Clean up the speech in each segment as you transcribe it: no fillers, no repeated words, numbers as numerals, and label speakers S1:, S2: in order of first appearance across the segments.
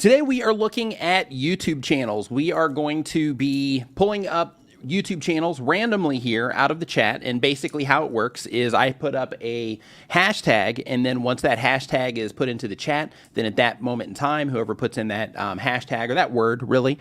S1: Today we are looking at YouTube channels. We are going to be pulling up YouTube channels randomly here out of the chat, and basically how it works is I put up a hashtag, and then once that hashtag is put into the chat, then at that moment in time, whoever puts in that hashtag or that word really,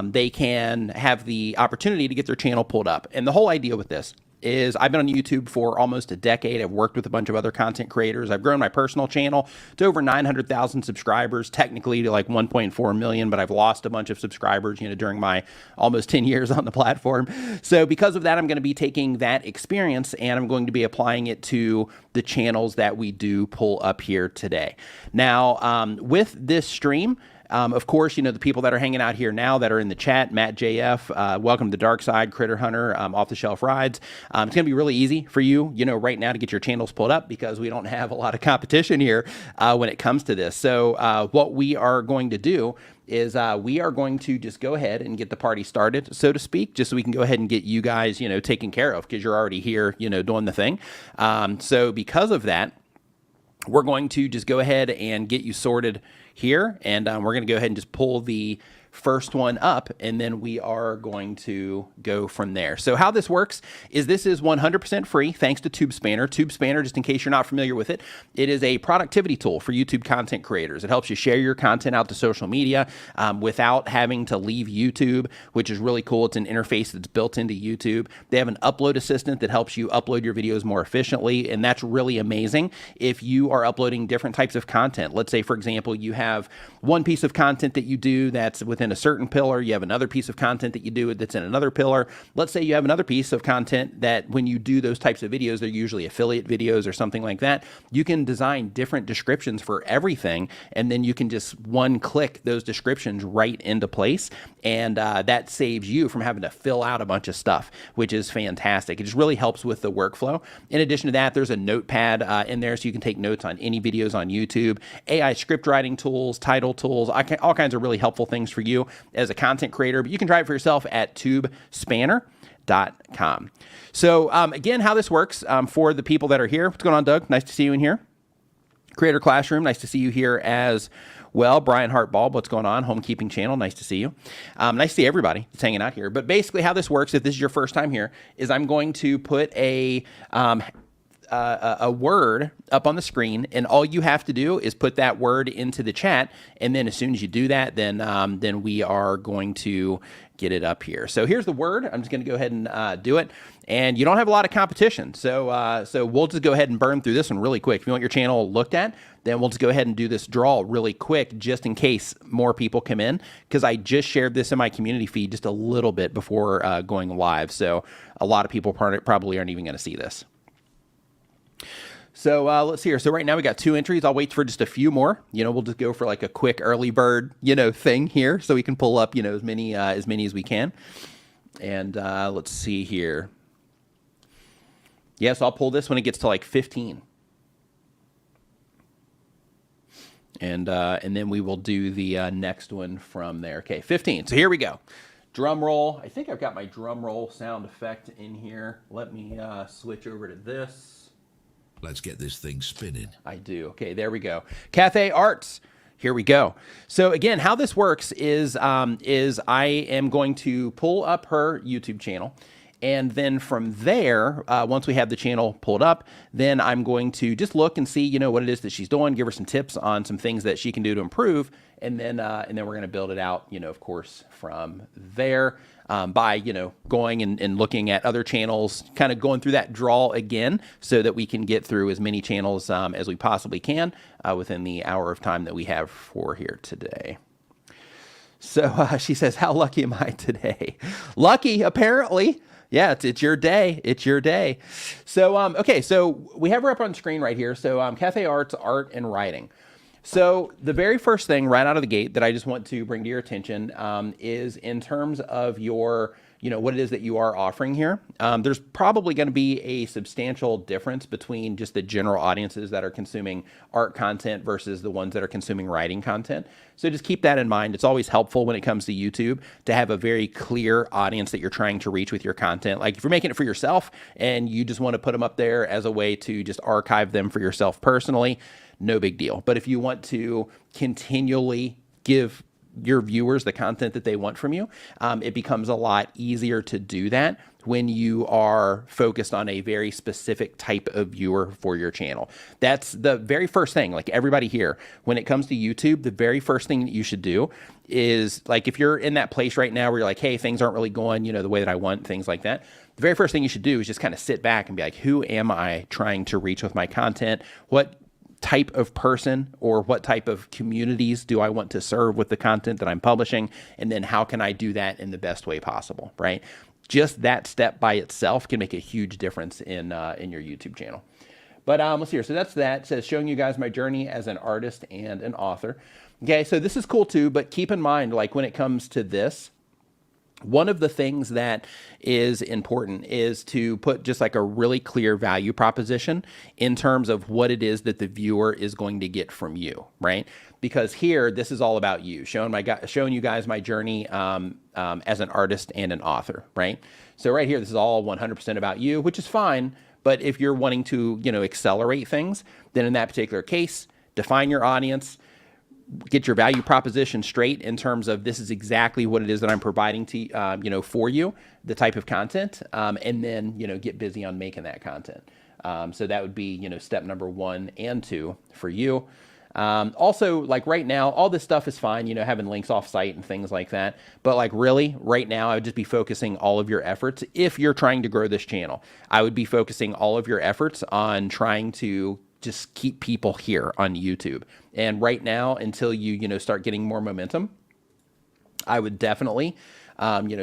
S1: they can have the opportunity to get their channel pulled up. And the whole idea with this is I've been on YouTube for almost a decade. I've worked with a bunch of other content creators. I've grown my personal channel to over 900,000 subscribers, technically to like 1.4 million, but I've lost a bunch of subscribers, during my almost 10 years on the platform. So because of that, I'm going to be taking that experience and I'm going to be applying it to the channels that we do pull up here today. Now, with this stream, of course, the people that are hanging out here now that are in the chat, Matt JF, welcome to the dark side, Critter Hunter, Off the Shelf Rides. It's going to be really easy for you, right now to get your channels pulled up because we don't have a lot of competition here when it comes to this. So what we are going to do is we are going to just go ahead and get the party started, so to speak, just so we can go ahead and get you guys, taken care of because you're already here, doing the thing. So because of that, we're going to just go ahead and get you sorted here, and we're going to go ahead and just pull the first one up, and then we are going to go from there. So how this works is this is 100% free thanks to TubeSpanner. TubeSpanner, just in case you're not familiar with it, it is a productivity tool for YouTube content creators. It helps you share your content out to social media without having to leave YouTube, which is really cool. It's an interface that's built into YouTube. They have an upload assistant that helps you upload your videos more efficiently, and that's really amazing if you are uploading different types of content. Let's say, for example, you have one piece of content that you do that's within a certain pillar, you have another piece of content that you do that's in another pillar. Let's say you have another piece of content that when you do those types of videos, they're usually affiliate videos or something like that. You can design different descriptions for everything, and then you can just one-click those descriptions right into place, and that saves you from having to fill out a bunch of stuff, which is fantastic. It just really helps with the workflow. In addition to that, there's a notepad in there so you can take notes on any videos on YouTube, AI script writing tools, title tools, all kinds of really helpful things for you as a content creator, but you can try it for yourself at tubespanner.com. So again, how this works for the people that are here. What's going on, Doug? Nice to see you in here. Creator Classroom, nice to see you here as well. Brian Hartball, what's going on? Homekeeping Channel, nice to see you. Nice to see everybody that's hanging out here. But basically how this works, if this is your first time here, is I'm going to put a word up on the screen, and all you have to do is put that word into the chat, and then as soon as you do that, then we are going to get it up here. So here's the word. I'm just going to go ahead and do it, and you don't have a lot of competition, so we'll just go ahead and burn through this one really quick. If you want your channel looked at, then we'll just go ahead and do this draw really quick just in case more people come in, because I just shared this in my community feed just a little bit before going live, so a lot of people probably aren't even going to see this. So let's see here. So right now we got 2 entries. I'll wait for just a few more. We'll just go for like a quick early bird, thing here, so we can pull up, as many as we can. And let's see here. Yeah, so I'll pull this when it gets to like 15. And then we will do the next one from there. Okay, 15. So here we go. Drum roll. I think I've got my drum roll sound effect in here. Let me switch over to this.
S2: Let's get this thing spinning.
S1: I do. Okay, there we go. Cafe Arts. Here we go. So again, how this works is I am going to pull up her YouTube channel. And then from there, once we have the channel pulled up, then I'm going to just look and see, what it is that she's doing, give her some tips on some things that she can do to improve. And then we're going to build it out, of course, from there by, going and looking at other channels, kind of going through that draw again so that we can get through as many channels as we possibly can within the hour of time that we have for here today. So she says, how lucky am I today? Lucky, apparently. Yeah, it's your day. It's your day. So, okay, so we have her up on screen right here. So Cafe Arts, Art and Writing. So the very first thing right out of the gate that I just want to bring to your attention is in terms of your, what it is that you are offering here. There's probably going to be a substantial difference between just the general audiences that are consuming art content versus the ones that are consuming writing content. So just keep that in mind. It's always helpful when it comes to YouTube to have a very clear audience that you're trying to reach with your content. Like if you're making it for yourself and you just want to put them up there as a way to just archive them for yourself personally, no big deal. But if you want to continually give your viewers the content that they want from you, it becomes a lot easier to do that when you are focused on a very specific type of viewer for your channel. That's the very first thing, like everybody here, when it comes to YouTube, the very first thing that you should do is, like, if you're in that place right now where you're like, hey, things aren't really going, the way that I want, things like that, the very first thing you should do is just kind of sit back and be like, who am I trying to reach with my content? What type of person or what type of communities do I want to serve with the content that I'm publishing? And then how can I do that in the best way possible, right? Just that step by itself can make a huge difference in your YouTube channel. But let's see here. So that's that. It says, showing you guys my journey as an artist and an author. Okay, so this is cool too, but keep in mind, like, when it comes to this, one of the things that is important is to put just like a really clear value proposition in terms of what it is that the viewer is going to get from you, right? Because here, this is all about you, showing you guys my journey as an artist and an author, right? So right here, this is all 100% about you, which is fine. But if you're wanting to, accelerate things, then in that particular case, define your audience, get your value proposition straight in terms of this is exactly what it is that I'm providing to, for you, the type of content, and then, get busy on making that content. So that would be, step number 1 and 2 for you. Also, like right now, all this stuff is fine, having links off site and things like that. But like really right now, I would just be focusing all of your efforts. If you're trying to grow this channel, I would be focusing all of your efforts on trying to just keep people here on YouTube. And right now, until you, start getting more momentum, I would definitely,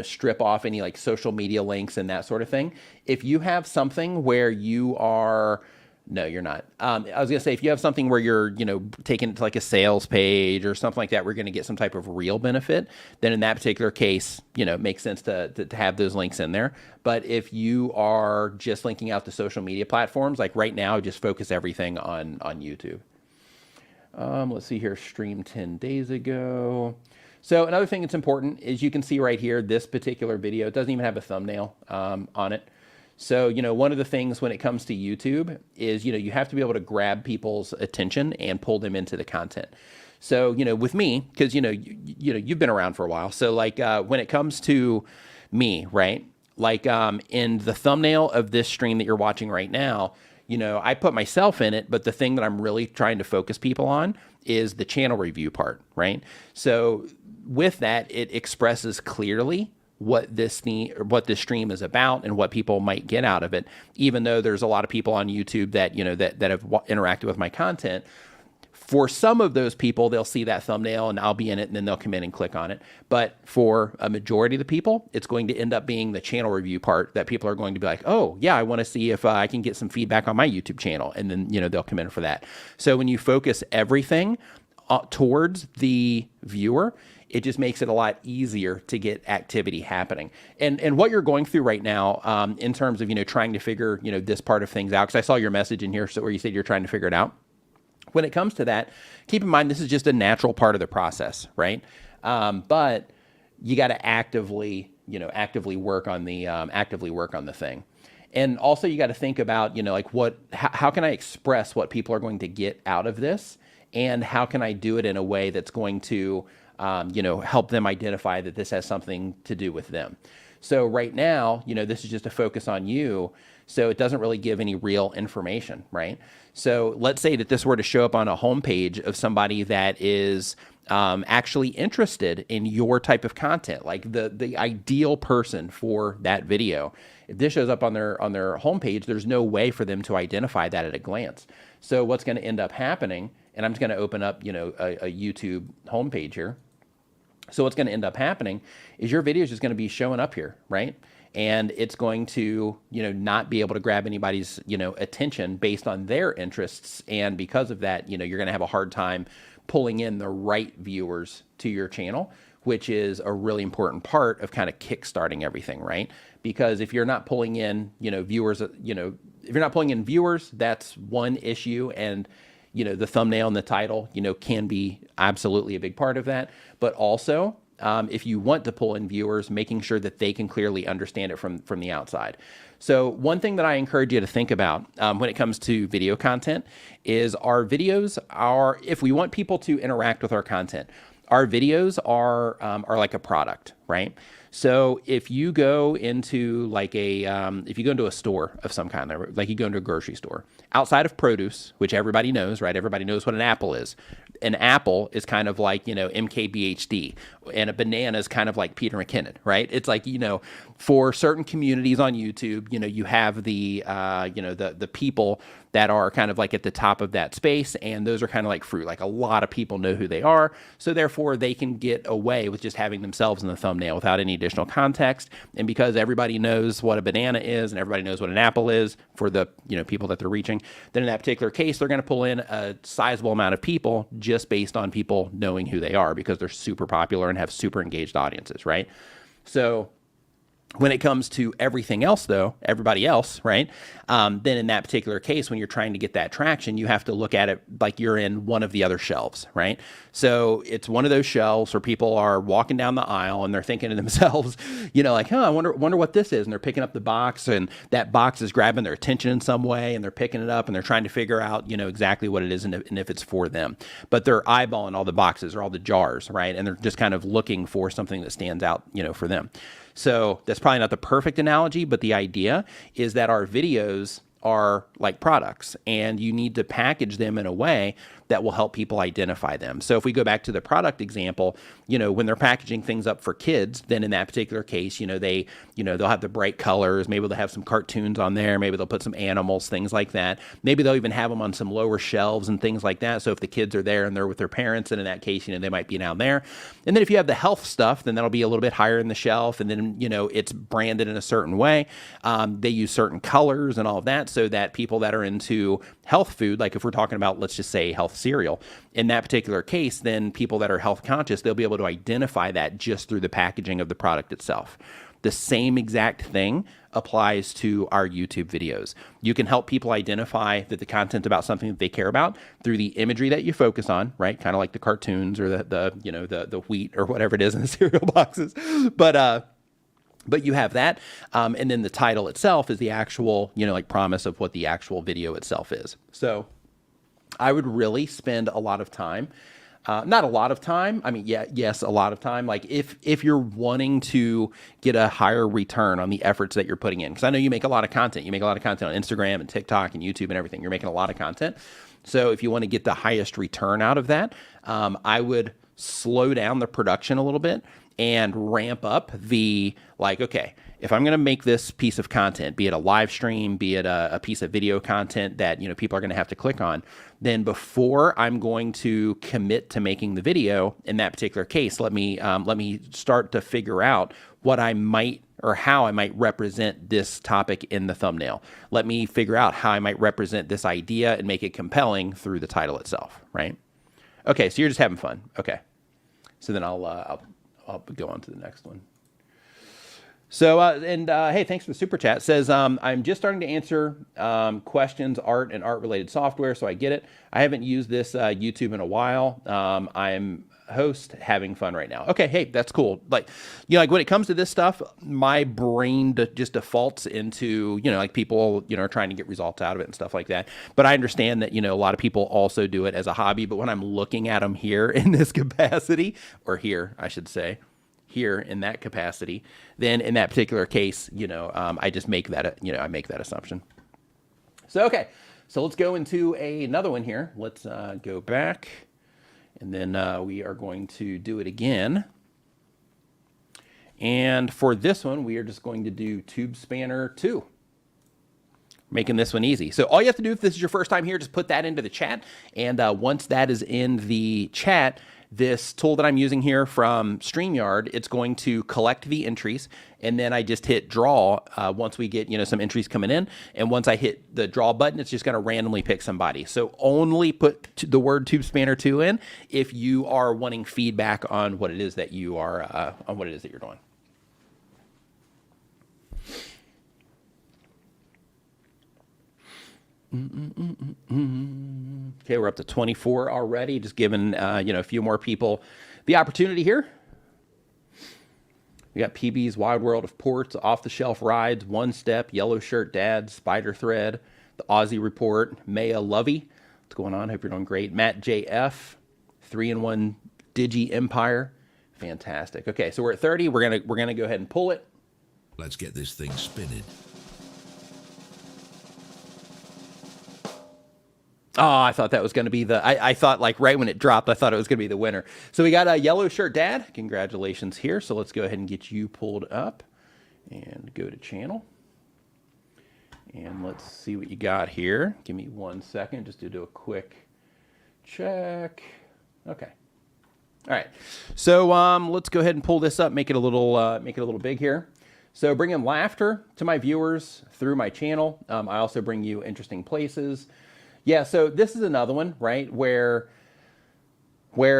S1: strip off any like social media links and that sort of thing. If you have something where you are, no, you're not. I was gonna say, if you have something where you're, taking it to like a sales page or something like that, we're gonna get some type of real benefit, then in that particular case, it makes sense to have those links in there. But if you are just linking out to social media platforms, like right now, just focus everything on YouTube. Let's see here, streamed 10 days ago. So another thing that's important is you can see right here, this particular video, it doesn't even have a thumbnail on it. So, one of the things when it comes to YouTube is, you have to be able to grab people's attention and pull them into the content. So, with me, because, you've been around for a while. So like when it comes to me, right? Like in the thumbnail of this stream that you're watching right now, I put myself in it, but the thing that I'm really trying to focus people on is the channel review part, right? So with that, it expresses clearly what this stream is about and what people might get out of it. Even though there's a lot of people on YouTube that, that have interacted with my content, for some of those people, they'll see that thumbnail and I'll be in it and then they'll come in and click on it. But for a majority of the people, it's going to end up being the channel review part that people are going to be like, oh yeah, I want to see if I can get some feedback on my YouTube channel. And then, they'll come in for that. So when you focus everything towards the viewer, it just makes it a lot easier to get activity happening. And what you're going through right now in terms of, trying to figure, this part of things out, because I saw your message in here where you said you're trying to figure it out. When it comes to that, keep in mind, this is just a natural part of the process, right? But you got to actively work on the thing. And also you got to think about, like how can I express what people are going to get out of this? And how can I do it in a way that's going to, help them identify that this has something to do with them? So right now, this is just a focus on you. So it doesn't really give any real information, right? So let's say that this were to show up on a homepage of somebody that is actually interested in your type of content, like the ideal person for that video. If this shows up on their homepage, there's no way for them to identify that at a glance. So what's going to end up happening, and I'm just going to open up, a YouTube homepage here. So what's going to end up happening is your video is just going to be showing up here, right? And it's going to, not be able to grab anybody's, attention based on their interests. And because of that, you're going to have a hard time pulling in the right viewers to your channel, which is a really important part of kind of kickstarting everything, right? Because if you're not pulling in, viewers, if you're not pulling in viewers, that's one issue. And the thumbnail and the title, can be absolutely a big part of that. But also, if you want to pull in viewers, making sure that they can clearly understand it from the outside. So one thing that I encourage you to think about when it comes to video content is our videos if we want people to interact with our content, our videos are like a product, right? So if you go into like if you go into a store of some kind, like you go into a grocery store, outside of produce, which everybody knows, right? Everybody knows what an apple is. An apple is kind of like, MKBHD, and a banana is kind of like Peter McKinnon, right? It's like, for certain communities on YouTube, you have the people that are kind of like at the top of that space, and those are kind of like fruit. Like a lot of people know who they are, so therefore they can get away with just having themselves in the thumbnail without any additional context. And because everybody knows what a banana is and everybody knows what an apple is for the people that they're reaching, then in that particular case, they're going to pull in a sizable amount of people just based on people knowing who they are because they're super popular and have super engaged audiences, right? So when it comes to everything else, though, everybody else, right? Then in that particular case, when you're trying to get that traction, you have to look at it like you're in one of the other shelves, right? So it's one of those shelves where people are walking down the aisle and they're thinking to themselves, like, I wonder what this is. And they're picking up the box, and that box is grabbing their attention in some way, and they're picking it up and they're trying to figure out, exactly what it is and if it's for them. But they're eyeballing all the boxes or all the jars, right? And they're just kind of looking for something that stands out, for them. So that's probably not the perfect analogy, but the idea is that our videos are like products, and you need to package them in a way that will help people identify them. So if we go back to the product example, when they're packaging things up for kids, then in that particular case, they'll have the bright colors, maybe they'll have some cartoons on there, maybe they'll put some animals, things like that. Maybe they'll even have them on some lower shelves and things like that. So if the kids are there and they're with their parents, then in that case, they might be down there. And then if you have the health stuff, then that'll be a little bit higher in the shelf. And then, it's branded in a certain way. They use certain colors and all of that so that people that are into health food, like if we're talking about, let's just say health cereal, in that particular case, then people that are health conscious, they'll be able to identify that just through the packaging of the product itself. The same exact thing applies to our YouTube videos. You can help people identify that the content's about something that they care about through the imagery that you focus on, right? Kind of like the cartoons or the wheat or whatever it is in the cereal boxes. But you have that, and then the title itself is the actual, promise of what the actual video itself is. So I would really spend a lot of time, not a lot of time. I mean, yes, a lot of time. Like if you're wanting to get a higher return on the efforts that you're putting in, because I know you make a lot of content. You make a lot of content on Instagram and TikTok and YouTube and everything. You're making a lot of content. So if you want to get the highest return out of that, I would slow down the production a little bit and ramp up okay, if I'm going to make this piece of content, be it a live stream, be it a piece of video content that, people are going to have to click on, then before I'm going to commit to making the video in that particular case, let me start to figure out what I might or how I might represent this topic in the thumbnail. Let me figure out how I might represent this idea and make it compelling through the title itself, right? Okay, so you're just having fun. Okay. So then I'll go on to the next one. So, hey, thanks for the super chat. It says, I'm just starting to answer questions, art and art-related software, so I get it. I haven't used this YouTube in a while. I'm host, having fun right now. Okay, hey, that's cool. Like when it comes to this stuff, my brain just defaults into, like people, are trying to get results out of it and stuff like that. But I understand that, a lot of people also do it as a hobby. But when I'm looking at them here in this capacity, or here, I should say, here in that capacity, then in that particular case, I just make that, I make that assumption. So, okay, so let's go into another one here. Let's go back, and then we are going to do it again. And for this one, we are just going to do Tube Spanner 2. Making this one easy. So all you have to do if this is your first time here, just put that into the chat. And once that is in the chat, this tool that I'm using here from StreamYard, it's going to collect the entries, and then I just hit draw once we get some entries coming in. And once I hit the draw button, it's just going to randomly pick somebody. So only put the word Tube Spanner 2 in if you are wanting feedback on what it is that you are doing. Okay, we're up to 24 already, just giving a few more people the opportunity here. We got PB's Wild World of Ports, Off the Shelf Rides, One Step, Yellow Shirt Dad, Spider Thread, The Aussie Report, Maya Lovey. What's going on? Hope you're doing great. Matt JF, 3-in-1 Digi Empire. Fantastic. Okay, so we're at 30. We're gonna go ahead and pull it.
S2: Let's get this thing spinning.
S1: Oh, I thought that was going to be the, I thought like right when it dropped, I thought it was going to be the winner. So we got a yellow shirt dad. Congratulations here. So let's go ahead and get you pulled up and go to channel. And let's see what you got here. Give me 1 second just to do a quick check. Okay. All right. So let's go ahead and pull this up, make it a little big here. So bringing laughter to my viewers through my channel. I also bring you interesting places. Yeah, so this is another one, right, where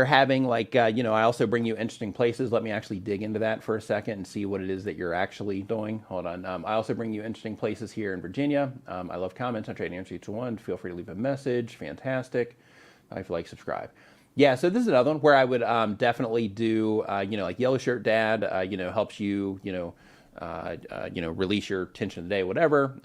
S1: having like, I also bring you interesting places. Let me actually dig into that for a second and see what it is that you're actually doing. Hold on. I also bring you interesting places here in Virginia. I love comments. I try to answer each one. Feel free to leave a message. Fantastic. If you like, subscribe. Yeah, so this is another one where I would definitely do, like Yellow Shirt Dad, helps you, release your tension of the day, whatever,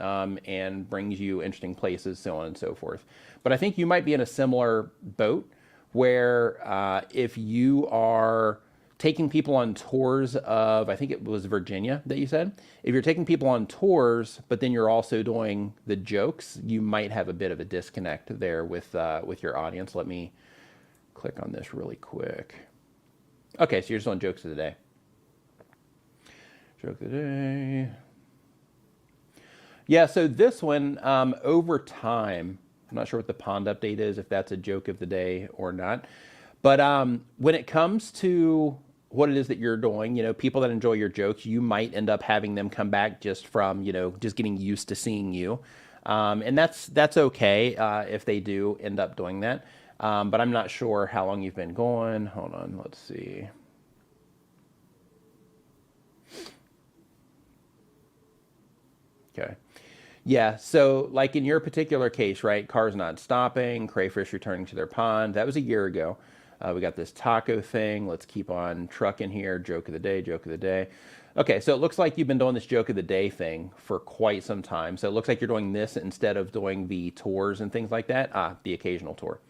S1: and brings you interesting places, so on and so forth. But I think you might be in a similar boat where if you are taking people on tours of, I think it was Virginia that you said, if you're taking people on tours, but then you're also doing the jokes, you might have a bit of a disconnect there with your audience. Let me click on this really quick. Okay, so you're just on jokes of the day. Joke of the day. Yeah, so this one, over time, I'm not sure what the pond update is, if that's a joke of the day or not. But when it comes to what it is that you're doing, people that enjoy your jokes, you might end up having them come back just from, just getting used to seeing you. And that's okay if they do end up doing that. But I'm not sure how long you've been going. Hold on, let's see. Okay. Yeah, so like in your particular case, right, cars not stopping, crayfish returning to their pond, that was a year ago. We got this taco thing. Let's keep on trucking here. Joke of the day, joke of the day. Okay, so it looks like you've been doing this joke of the day thing for quite some time. So it looks like you're doing this instead of doing the tours and things like that. The occasional tour.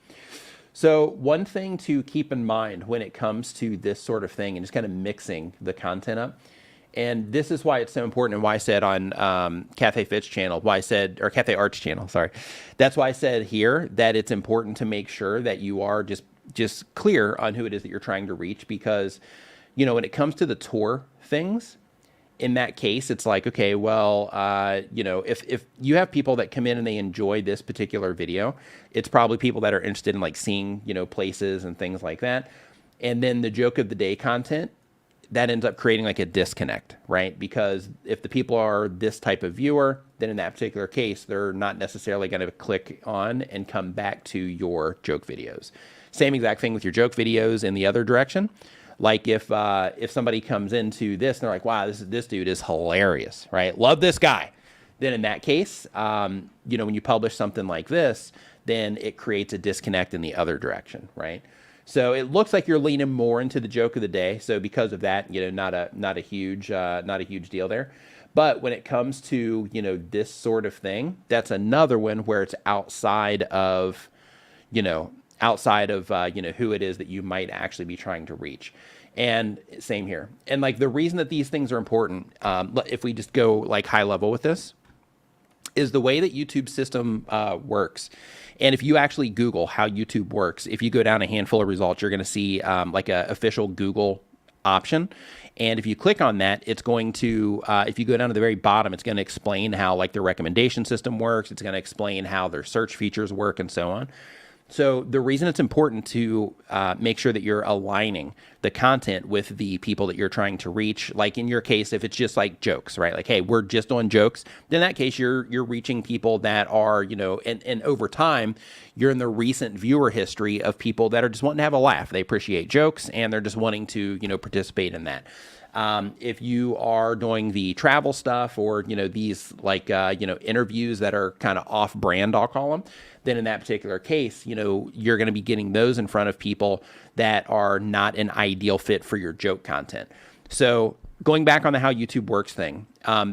S1: So one thing to keep in mind when it comes to this sort of thing and just kind of mixing the content up, and this is why it's so important, and why I said on Cafe Fit's channel, or Cafe Art's channel, sorry. That's why I said here that it's important to make sure that you are just clear on who it is that you're trying to reach, because, when it comes to the tour things, in that case, it's like, okay, well, if you have people that come in and they enjoy this particular video, it's probably people that are interested in like seeing, places and things like that. And then the joke of the day content, that ends up creating like a disconnect, right? Because if the people are this type of viewer, then in that particular case, they're not necessarily going to click on and come back to your joke videos. Same exact thing with your joke videos in the other direction. Like if somebody comes into this and they're like, wow, this dude is hilarious, right? Love this guy. Then in that case, when you publish something like this, then it creates a disconnect in the other direction, right? So it looks like you're leaning more into the joke of the day. So because of that, not a huge deal there. But when it comes to, this sort of thing, that's another one where it's outside of who it is that you might actually be trying to reach. And same here. And like the reason that these things are important, if we just go like high level with this, is the way that YouTube system works. And if you actually Google how YouTube works, if you go down a handful of results, you're going to see like a official Google option. And if you click on that, it's going to, if you go down to the very bottom, it's going to explain how like their recommendation system works. It's going to explain how their search features work and so on. So the reason it's important to make sure that you're aligning the content with the people that you're trying to reach, like in your case, if it's just like jokes, right? Like, hey, we're just on jokes. Then in that case, you're reaching people that are, and over time, you're in the recent viewer history of people that are just wanting to have a laugh. They appreciate jokes and they're just wanting to, participate in that. If you are doing the travel stuff or, these like, interviews that are kind of off brand, I'll call them, then in that particular case, you're going to be getting those in front of people that are not an ideal fit for your joke content. So going back on the how YouTube works thing,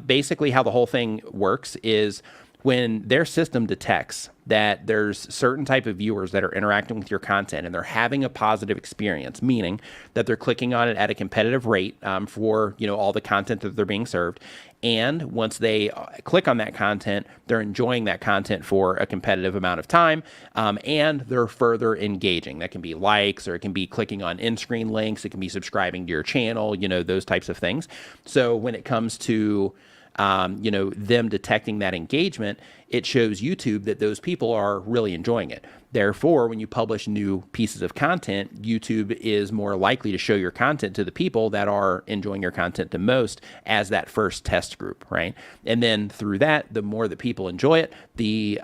S1: basically how the whole thing works is when their system detects that there's certain type of viewers that are interacting with your content and they're having a positive experience, meaning that they're clicking on it at a competitive rate for all the content that they're being served, and once they click on that content, they're enjoying that content for a competitive amount of time, and they're further engaging. That can be likes, or it can be clicking on in-screen links, it can be subscribing to your channel, those types of things. So when it comes to them detecting that engagement, it shows YouTube that those people are really enjoying it. Therefore, when you publish new pieces of content, YouTube is more likely to show your content to the people that are enjoying your content the most as that first test group, right? And then through that, the more that people enjoy it, the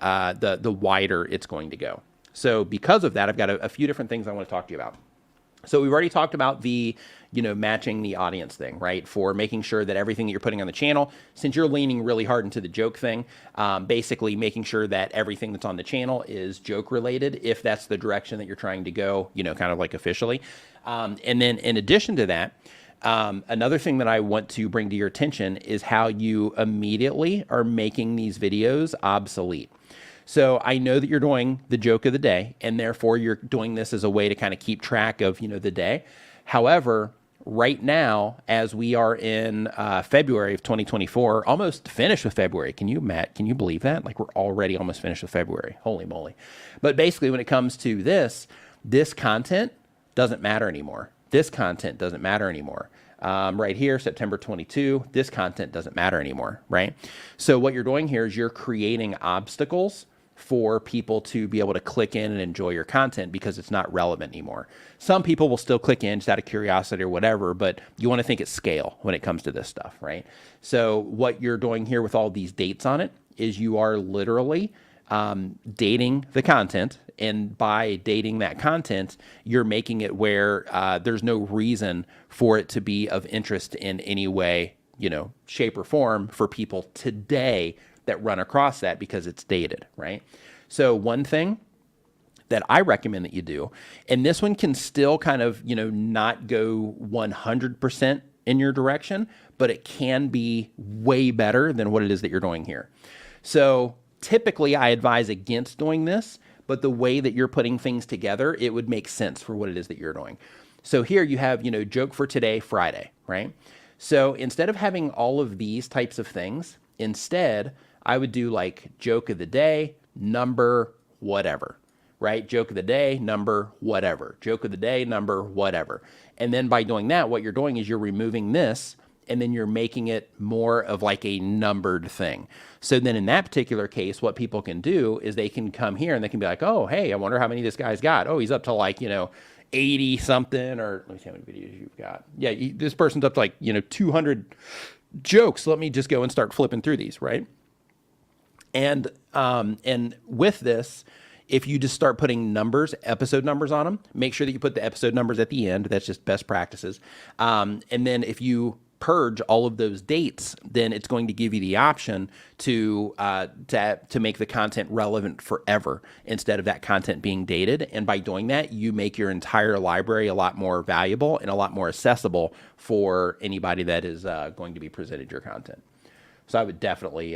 S1: wider it's going to go. So because of that, I've got a few different things I want to talk to you about. So we've already talked about the, matching the audience thing, right? For making sure that everything that you're putting on the channel, since you're leaning really hard into the joke thing, basically making sure that everything that's on the channel is joke related, if that's the direction that you're trying to go, kind of like officially. And then in addition to that, another thing that I want to bring to your attention is how you immediately are making these videos obsolete. So I know that you're doing the joke of the day, and therefore you're doing this as a way to kind of keep track of, the day. However, right now, as we are in February of 2024, almost finished with February. Can you believe that? Like, we're already almost finished with February. Holy moly. But basically, when it comes to this content doesn't matter anymore. This content doesn't matter anymore. Right here, September 22, this content doesn't matter anymore, right? So what you're doing here is you're creating obstacles for people to be able to click in and enjoy your content because it's not relevant anymore. Some people will still click in just out of curiosity or whatever, but you want to think at scale when it comes to this stuff, right? So what you're doing here with all these dates on it is you are literally dating the content, and by dating that content, you're making it where there's no reason for it to be of interest in any way, shape or form for people today that run across that because it's dated, right? So one thing that I recommend that you do, and this one can still kind of, not go 100% in your direction, but it can be way better than what it is that you're doing here. So typically I advise against doing this, but the way that you're putting things together, it would make sense for what it is that you're doing. So here you have, joke for today, Friday, right? So instead of having all of these types of things, instead, I would do like joke of the day, number, whatever, right? Joke of the day, number, whatever. Joke of the day, number, whatever. And then by doing that, what you're doing is you're removing this, and then you're making it more of like a numbered thing. So then in that particular case, what people can do is they can come here and they can be like, oh, hey, I wonder how many this guy's got. Oh, he's up to like, 80 something, or let me see how many videos you've got. Yeah, this person's up to like, 200 jokes. Let me just go and start flipping through these, right? And with this, if you just start putting numbers, episode numbers on them, make sure that you put the episode numbers at the end. That's just best practices. And then if you purge all of those dates, then it's going to give you the option to make the content relevant forever instead of that content being dated. And by doing that, you make your entire library a lot more valuable and a lot more accessible for anybody that is going to be presented your content. So I would definitely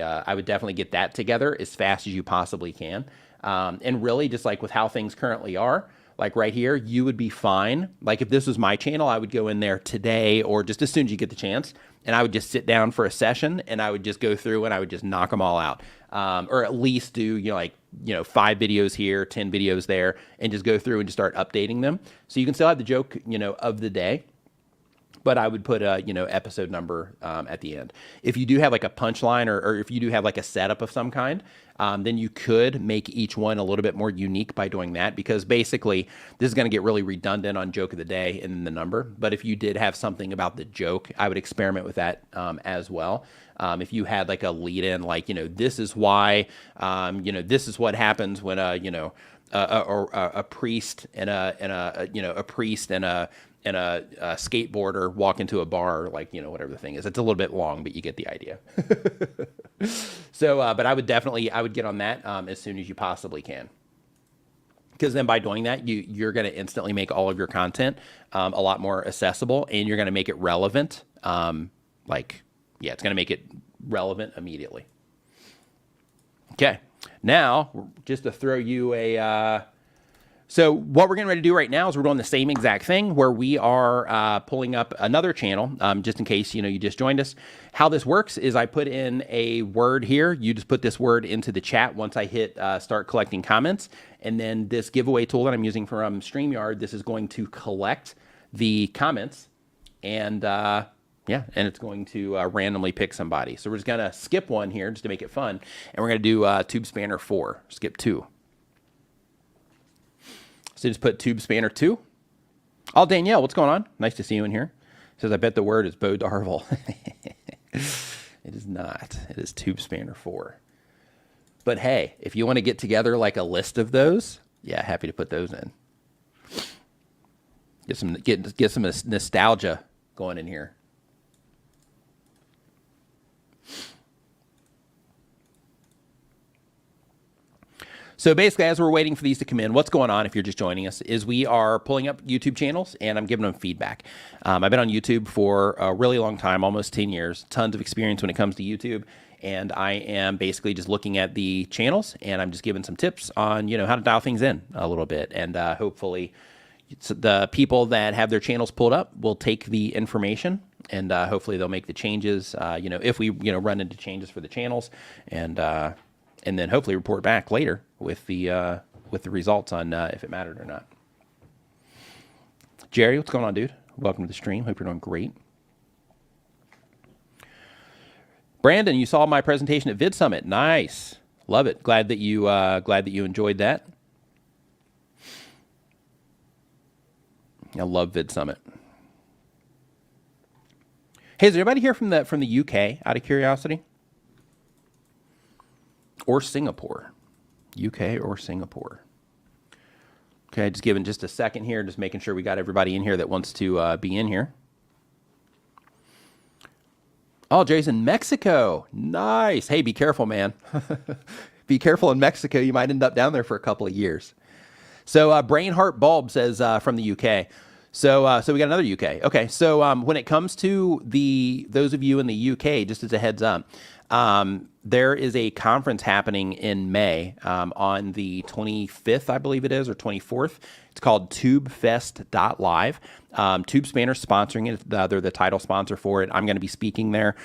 S1: get that together as fast as you possibly can. And really, just like with how things currently are, like right here, you would be fine. Like if this was my channel, I would go in there today or just as soon as you get the chance, and I would just sit down for a session and I would just go through and I would just knock them all out. Or at least do, 5 videos here, 10 videos there, and just go through and just start updating them. So you can still have the joke, of the day, but I would put a, episode number at the end. If you do have like a punchline or if you do have like a setup of some kind, then you could make each one a little bit more unique by doing that, because basically this is going to get really redundant on joke of the day and then the number. But if you did have something about the joke, I would experiment with that as well. If you had like a lead in, like, this is why, this is what happens when a priest and a priest and a skateboarder walk into a bar, like, whatever the thing is. It's a little bit long, but you get the idea. So, but I would get on that as soon as you possibly can. Because then by doing that, you're going to instantly make all of your content a lot more accessible, and you're going to make it relevant. It's going to make it relevant immediately. Okay. Now, just to throw you a... So what we're getting ready to do right now is we're doing the same exact thing where we are pulling up another channel, just in case, you just joined us. How this works is I put in a word here. You just put this word into the chat once I hit start collecting comments. And then this giveaway tool that I'm using from StreamYard, this is going to collect the comments and yeah, and it's going to randomly pick somebody. So we're just going to skip one here just to make it fun. And we're going to do Tube Spanner 4, skip 2. So just put Tube Spanner 2. Oh, Danielle, what's going on? Nice to see you in here. Says, I bet the word is Bo Darvel. It is not. It is Tube Spanner 4. But hey, if you want to get together like a list of those, yeah, happy to put those in. Get some nostalgia going in here. So basically, as we're waiting for these to come in, what's going on, if you're just joining us, is we are pulling up YouTube channels, and I'm giving them feedback. I've been on YouTube for a really long time, almost 10 years, tons of experience when it comes to YouTube, and I am basically just looking at the channels, and I'm just giving some tips on, how to dial things in a little bit, and hopefully the people that have their channels pulled up will take the information, and hopefully they'll make the changes, if we, run into changes for the channels, and then hopefully report back later with the results on if it mattered or not. Jerry, what's going on, dude? Welcome to the stream. Hope you're doing great. Brandon, you saw my presentation at Vid Summit. Nice, love it. Glad that you enjoyed that. I love Vid Summit. Hey, is there anybody here from the UK? Out of curiosity. Or Singapore, UK or Singapore. Okay, just giving just a second here, just making sure we got everybody in here that wants to be in here. Oh, Jay's in Mexico. Nice. Hey, be careful, man. Be careful in Mexico. You might end up down there for a couple of years. So Brain Heart Bulb says from the UK. So we got another UK. Okay, so when it comes to those of you in the UK, just as a heads up, there is a conference happening in May on the 25th, I believe it is, or 24th. It's called tubefest.live. Tube Spanner's sponsoring it. They're the title sponsor for it. I'm going to be speaking there.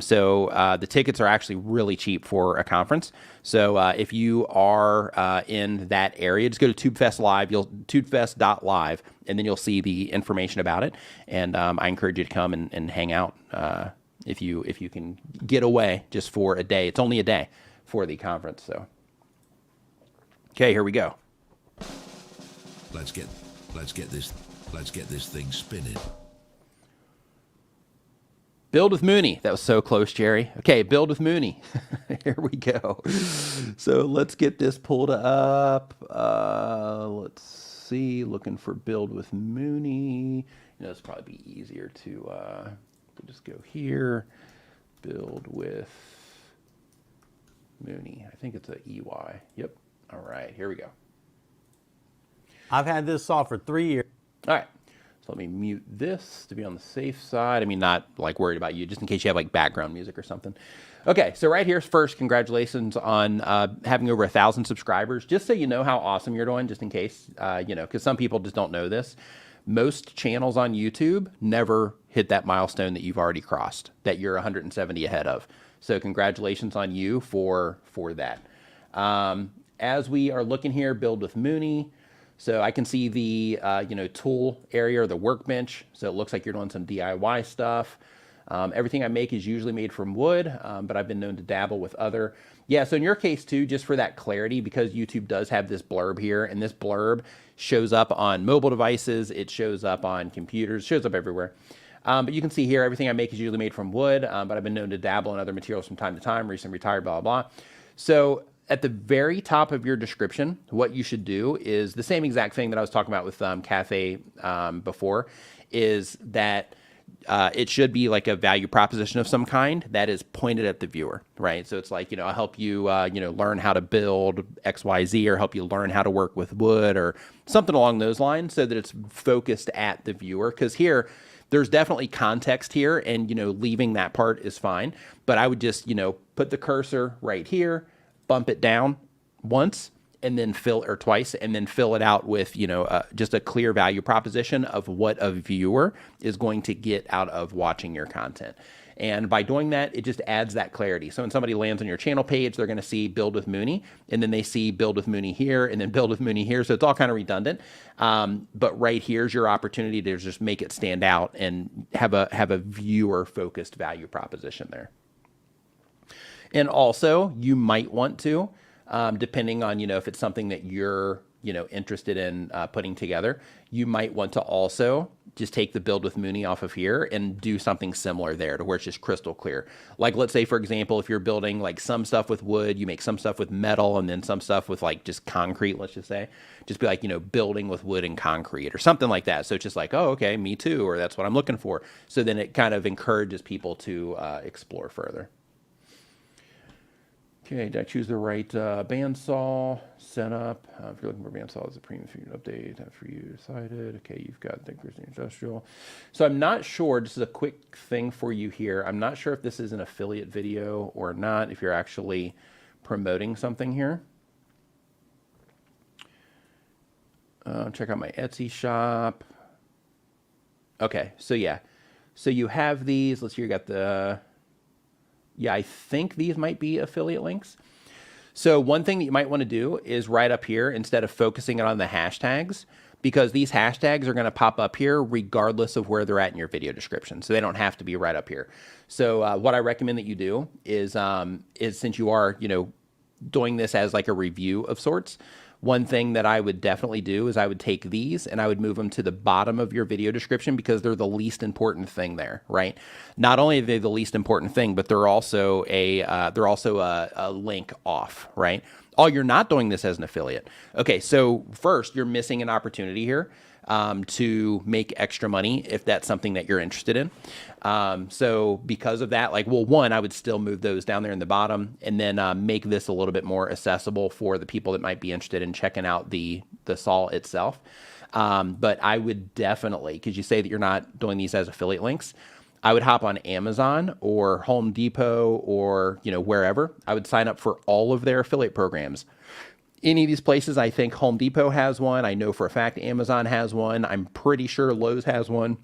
S1: So the tickets are actually really cheap for a conference. So if you are in that area, just go to tubefest.live, and then you'll see the information about it. And I encourage you to come and hang out if you can get away just for a day. It's only a day for the conference. So, okay, here we go.
S2: Let's get this thing spinning.
S1: Build with Mooney. That was so close, Jerry. Okay, build with Mooney. Here we go. So let's get this pulled up. Let's see. Looking for build with Mooney. It's probably be easier to just go here. Build with Mooney. I think it's a EY. Yep. All right, here we go.
S3: I've had this saw for 3 years.
S1: All right. So let me mute this to be on the safe side. I mean, not like worried about you, just in case you have like background music or something. Okay, so right here first, congratulations on having over 1,000 subscribers. Just so you know how awesome you're doing, just in case, because some people just don't know this. Most channels on YouTube never hit that milestone that you've already crossed, that you're 170 ahead of. So congratulations on you for that. As we are looking here, build with Mooney. So I can see the, tool area or the workbench. So it looks like you're doing some DIY stuff. Everything I make is usually made from wood, but I've been known to dabble with other. Yeah, so in your case too, just for that clarity, because YouTube does have this blurb here, and this blurb shows up on mobile devices, it shows up on computers, shows up everywhere. But you can see here, everything I make is usually made from wood, but I've been known to dabble in other materials from time to time, recently retired, blah, blah, blah. So at the very top of your description, what you should do is the same exact thing that I was talking about with Cathay before, is that it should be like a value proposition of some kind that is pointed at the viewer, right? So it's like, I'll help you, learn how to build X, Y, Z, or help you learn how to work with wood or something along those lines, so that it's focused at the viewer. Because here, there's definitely context here, and, leaving that part is fine. But I would just, put the cursor right here, bump it down once and then fill or twice and then fill it out with, just a clear value proposition of what a viewer is going to get out of watching your content. And by doing that, it just adds that clarity. So when somebody lands on your channel page, they're going to see Build with Mooney, and then they see Build with Mooney here, and then Build with Mooney here. So it's all kind of redundant. But right here's your opportunity to just make it stand out and have a viewer-focused value proposition there. And also, you might want to, depending on, if it's something that you're, interested in putting together, you might want to also just take the Build with Mooney off of here and do something similar there to where it's just crystal clear. Like, let's say, for example, if you're building like some stuff with wood, you make some stuff with metal and then some stuff with like just concrete, let's just say, just be like, building with wood and concrete or something like that. So it's just like, oh, okay, me too, or that's what I'm looking for. So then it kind of encourages people to explore further. Okay, did I choose the right bandsaw setup? If you're looking for bandsaw as a premium featured update, that's for you decided. Okay, you've got Thinkers and Industrial. So I'm not sure, just as a quick thing for you here, I'm not sure if this is an affiliate video or not, if you're actually promoting something here. Check out my Etsy shop. Okay, so yeah. So you have these, let's see, you got the... Yeah, I think these might be affiliate links. So one thing that you might want to do is right up here, instead of focusing it on the hashtags, because these hashtags are going to pop up here regardless of where they're at in your video description. So they don't have to be right up here. So what I recommend that you do is since you are, doing this as like a review of sorts, one thing that I would definitely do is I would take these and I would move them to the bottom of your video description because they're the least important thing there, right? Not only are they the least important thing, but they're also a link off, right? Oh, you're not doing this as an affiliate. Okay, so first, you're missing an opportunity here to make extra money if that's something that you're interested in. So because of that, one, I would still move those down there in the bottom and then make this a little bit more accessible for the people that might be interested in checking out the saw itself. But I would definitely, because you say that you're not doing these as affiliate links, I would hop on Amazon or Home Depot or, wherever. I would sign up for all of their affiliate programs. Any of these places, I think Home Depot has one. I know for a fact Amazon has one. I'm pretty sure Lowe's has one.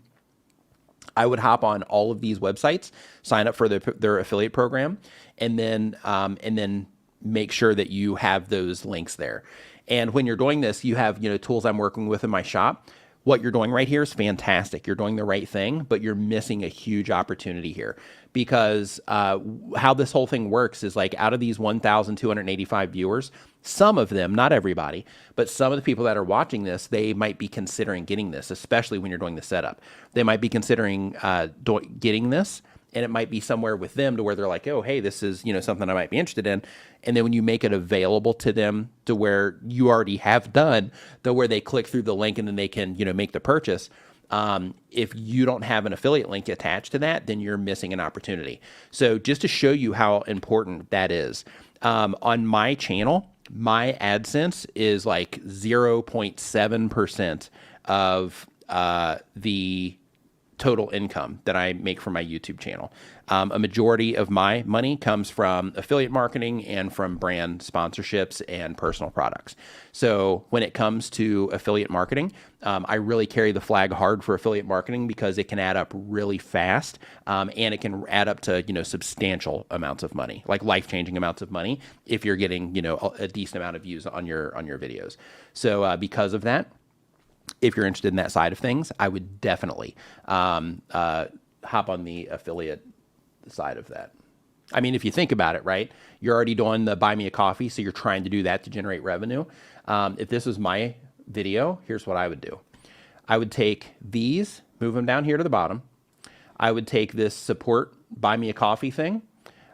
S1: I would hop on all of these websites, sign up for their affiliate program, and then make sure that you have those links there. And when you're doing this, you have tools I'm working with in my shop. What you're doing right here is fantastic. You're doing the right thing, but you're missing a huge opportunity here because how this whole thing works is like out of these 1,285 viewers, some of them, not everybody, but some of the people that are watching this, they might be considering getting this, especially when you're doing the setup. They might be considering getting this, and it might be somewhere with them to where they're like, oh, hey, this is something I might be interested in. And then when you make it available to them to where you already have done, to where they click through the link and then they can make the purchase. If you don't have an affiliate link attached to that, then you're missing an opportunity. So just to show you how important that is, on my channel, my AdSense is like 0.7% of the total income that I make from my YouTube channel. A majority of my money comes from affiliate marketing and from brand sponsorships and personal products. So when it comes to affiliate marketing, I really carry the flag hard for affiliate marketing because it can add up really fast, and it can add up to substantial amounts of money, like life-changing amounts of money, if you're getting a decent amount of views on your videos. So because of that, if you're interested in that side of things, I would definitely hop on the affiliate side of that. I mean, if you think about it, right, you're already doing the buy me a coffee, so you're trying to do that to generate revenue. If this was my video, here's what I would do. I would take these, move them down here to the bottom. I would take this support buy me a coffee thing.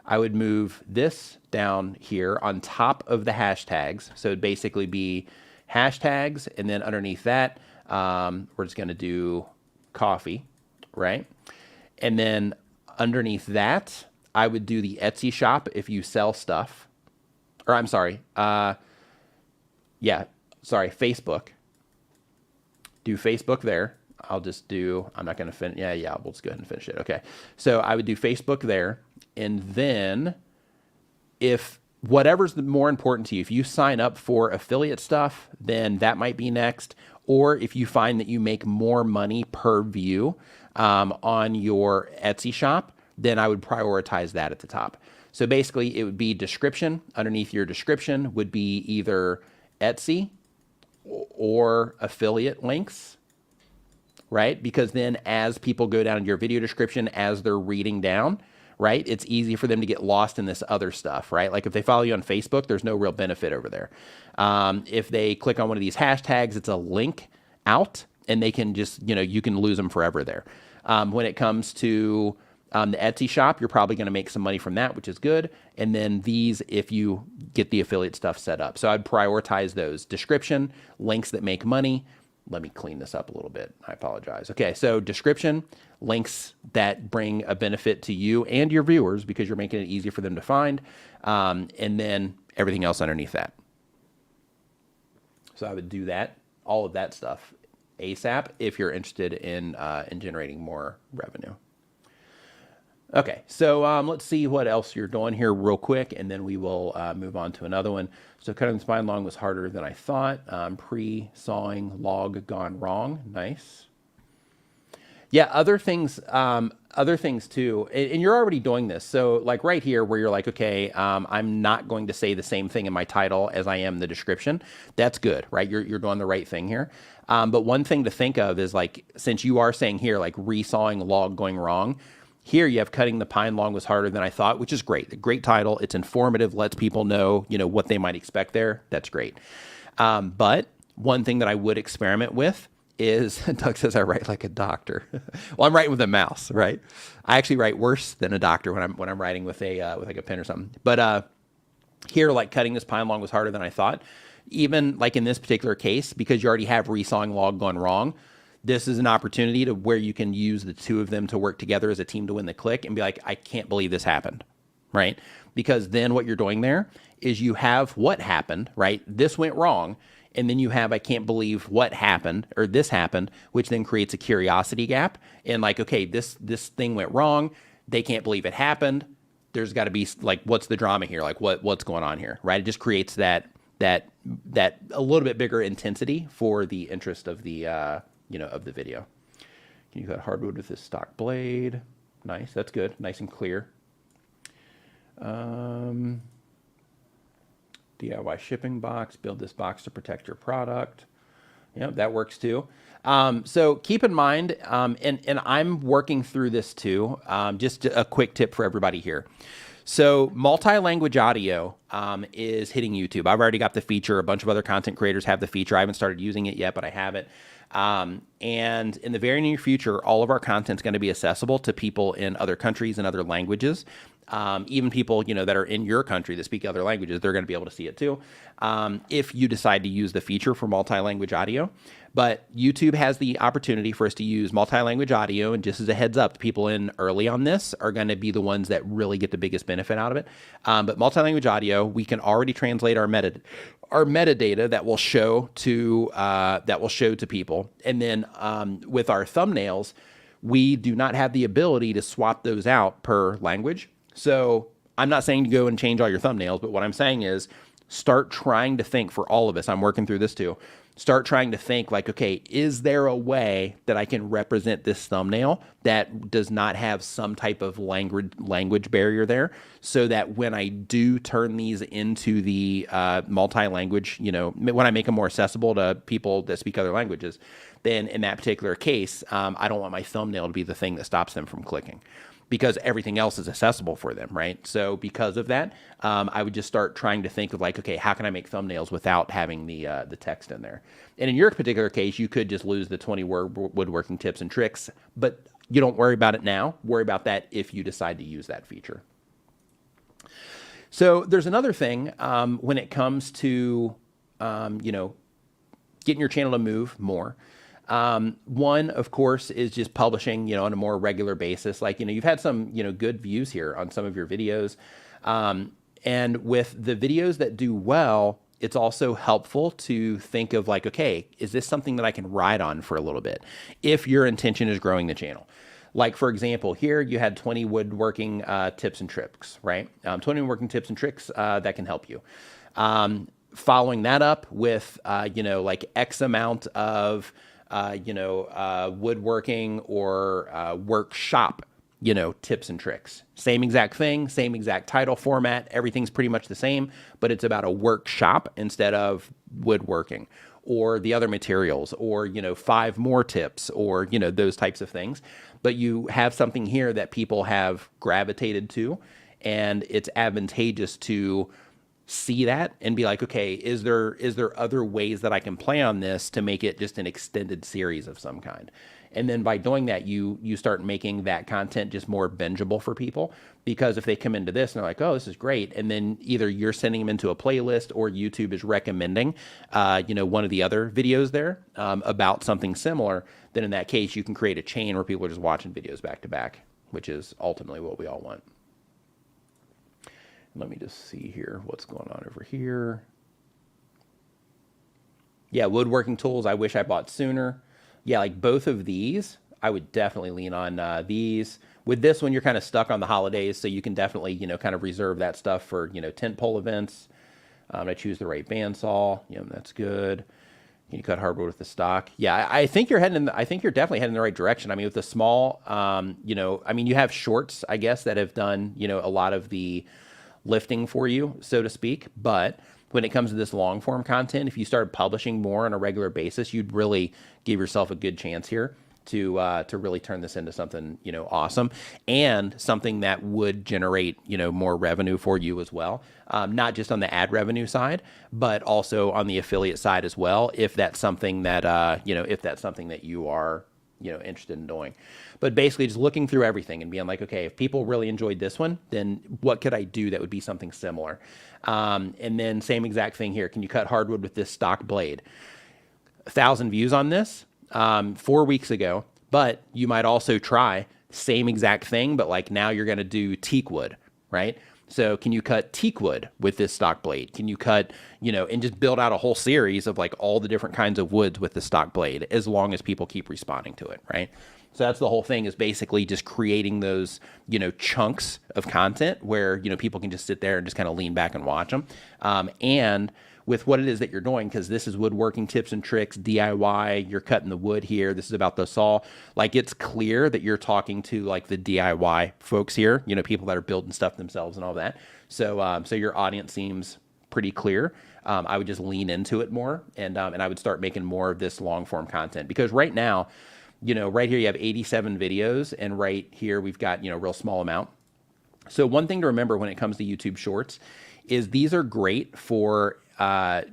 S1: I would move this down here on top of the hashtags. So it'd basically be hashtags, and then underneath that, we're just going to do coffee, right? And then underneath that, I would do the Etsy shop if you sell stuff. Or I'm sorry. Facebook. Do Facebook there. I'll just do, I'm not going to finish. Yeah, we'll just go ahead and finish it. Okay. So I would do Facebook there. And then if whatever's more important to you. If you sign up for affiliate stuff, then that might be next. Or if you find that you make more money per view on your Etsy shop, then I would prioritize that at the top. So basically it would be description. Underneath your description would be either Etsy or affiliate links, right? Because then as people go down your video description, as they're reading down, right, it's easy for them to get lost in this other stuff, right? Like if they follow you on Facebook, there's no real benefit over there. If they click on one of these hashtags, it's a link out and they can just, you can lose them forever there. When it comes to the Etsy shop, you're probably going to make some money from that, which is good. And then these, if you get the affiliate stuff set up. So I'd prioritize those. Description, links that make money. Let me clean this up a little bit. I apologize. Okay, so description, links that bring a benefit to you and your viewers because you're making it easy for them to find. And then everything else underneath that. So I would do that, all of that stuff ASAP if you're interested in generating more revenue. Okay, so let's see what else you're doing here real quick, and then we will move on to another one. So cutting the spine long was harder than I thought. Pre-sawing log gone wrong. Nice. Yeah, other things too, and you're already doing this. So like right here where you're like, okay, I'm not going to say the same thing in my title as I am the description. That's good, right? You're doing the right thing here. But one thing to think of is like, since you are saying here, like resawing log going wrong, here you have cutting the pine long was harder than I thought, which is great. A great title. It's informative, lets people know, what they might expect there. That's great. But one thing that I would experiment with is, Doug says I write like a doctor. Well, I'm writing with a mouse, right? I actually write worse than a doctor when I'm writing with like a pen or something. But here, like cutting this pine long was harder than I thought. Even like in this particular case, because you already have resawing log gone wrong, this is an opportunity to where you can use the two of them to work together as a team to win the click and be like, I can't believe this happened, right? Because then what you're doing there is you have what happened, right? This went wrong. And then you have, I can't believe what happened or this happened, which then creates a curiosity gap. And like, okay, this thing went wrong. They can't believe it happened. There's got to be like, what's the drama here? Like what's going on here, right? It just creates that a little bit bigger intensity for the interest of the, of the video. Can you cut hardwood with this stock blade? Nice. That's good. Nice and clear. DIY shipping box, build this box to protect your product. Yep, that works too. So keep in mind, and I'm working through this too, just a quick tip for everybody here. So multi-language audio is hitting YouTube. I've already got the feature. A bunch of other content creators have the feature. I haven't started using it yet, but I have it. And in the very near future, all of our content is going to be accessible to people in other countries and other languages. Even people, that are in your country that speak other languages, they're going to be able to see it too. If you decide to use the feature for multi-language audio. But YouTube has the opportunity for us to use multi-language audio. And just as a heads up, the people in early on this are going to be the ones that really get the biggest benefit out of it. But multi-language audio, we can already translate our metadata that will show to people. And then with our thumbnails, we do not have the ability to swap those out per language. So I'm not saying to go and change all your thumbnails, but what I'm saying is start trying to think, for all of us, I'm working through this too, start trying to think like, okay, is there a way that I can represent this thumbnail that does not have some type of language barrier there, so that when I do turn these into the multi-language, when I make them more accessible to people that speak other languages, then in that particular case, I don't want my thumbnail to be the thing that stops them from clicking, because everything else is accessible for them, right? So because of that, I would just start trying to think of like, okay, how can I make thumbnails without having the text in there? And in your particular case, you could just lose the 20-word woodworking tips and tricks, but you don't worry about it now. Worry about that if you decide to use that feature. So there's another thing when it comes to, getting your channel to move more. One, of course, is just publishing, on a more regular basis. Like, you've had some, good views here on some of your videos. And with the videos that do well, it's also helpful to think of like, okay, is this something that I can ride on for a little bit if your intention is growing the channel? Like, for example, here you had 20 woodworking tips and tricks, right? 20 woodworking tips and tricks that can help you. Following that up with, like X amount of, woodworking or workshop, tips and tricks. Same exact thing, same exact title format. Everything's pretty much the same, but it's about a workshop instead of woodworking or the other materials or, 5 more tips or, those types of things. But you have something here that people have gravitated to, and it's advantageous to see that and be like, okay, is there other ways that I can play on this to make it just an extended series of some kind? And then by doing that, you start making that content just more bingeable for people, because if they come into this and they're like, oh, this is great, and then either you're sending them into a playlist or YouTube is recommending, one of the other videos there about something similar, then in that case, you can create a chain where people are just watching videos back to back, which is ultimately what we all want. Let me just see here what's going on over here. Yeah, woodworking tools, I wish I bought sooner. Yeah, like both of these, I would definitely lean on these. With this one, you're kind of stuck on the holidays, so you can definitely, kind of reserve that stuff for, tentpole events. I choose the right bandsaw. That's good. Can you cut hardwood with the stock? Yeah, I think you're I think you're definitely heading in the right direction. I mean, with the small, you have shorts, I guess, that have done, a lot of the lifting for you, so to speak. But when it comes to this long form content, if you started publishing more on a regular basis, you'd really give yourself a good chance here to really turn this into something, awesome, and something that would generate, more revenue for you as well. Not just on the ad revenue side, but also on the affiliate side as well, if that's something that, you are, interested in doing. But basically just looking through everything and being like, okay, if people really enjoyed this one, then what could I do that would be something similar? And then same exact thing here. Can you cut hardwood with this stock blade? 1,000 views on this 4 weeks ago, but you might also try same exact thing, but like now you're going to do teak wood, right? So can you cut teak wood with this stock blade? Can you cut, and just build out a whole series of like all the different kinds of woods with the stock blade, as long as people keep responding to it, right? So that's the whole thing, is basically just creating those, chunks of content where, people can just sit there and just kind of lean back and watch them. And with what it is that you're doing, because this is woodworking tips and tricks, DIY, you're cutting the wood here, this is about the saw, like it's clear that you're talking to like the DIY folks here, people that are building stuff themselves and all that. So so your audience seems pretty clear. I would just lean into it more, and I would start making more of this long form content, because right now, right here you have 87 videos, and right here we've got, a real small amount. So one thing to remember when it comes to YouTube Shorts is these are great for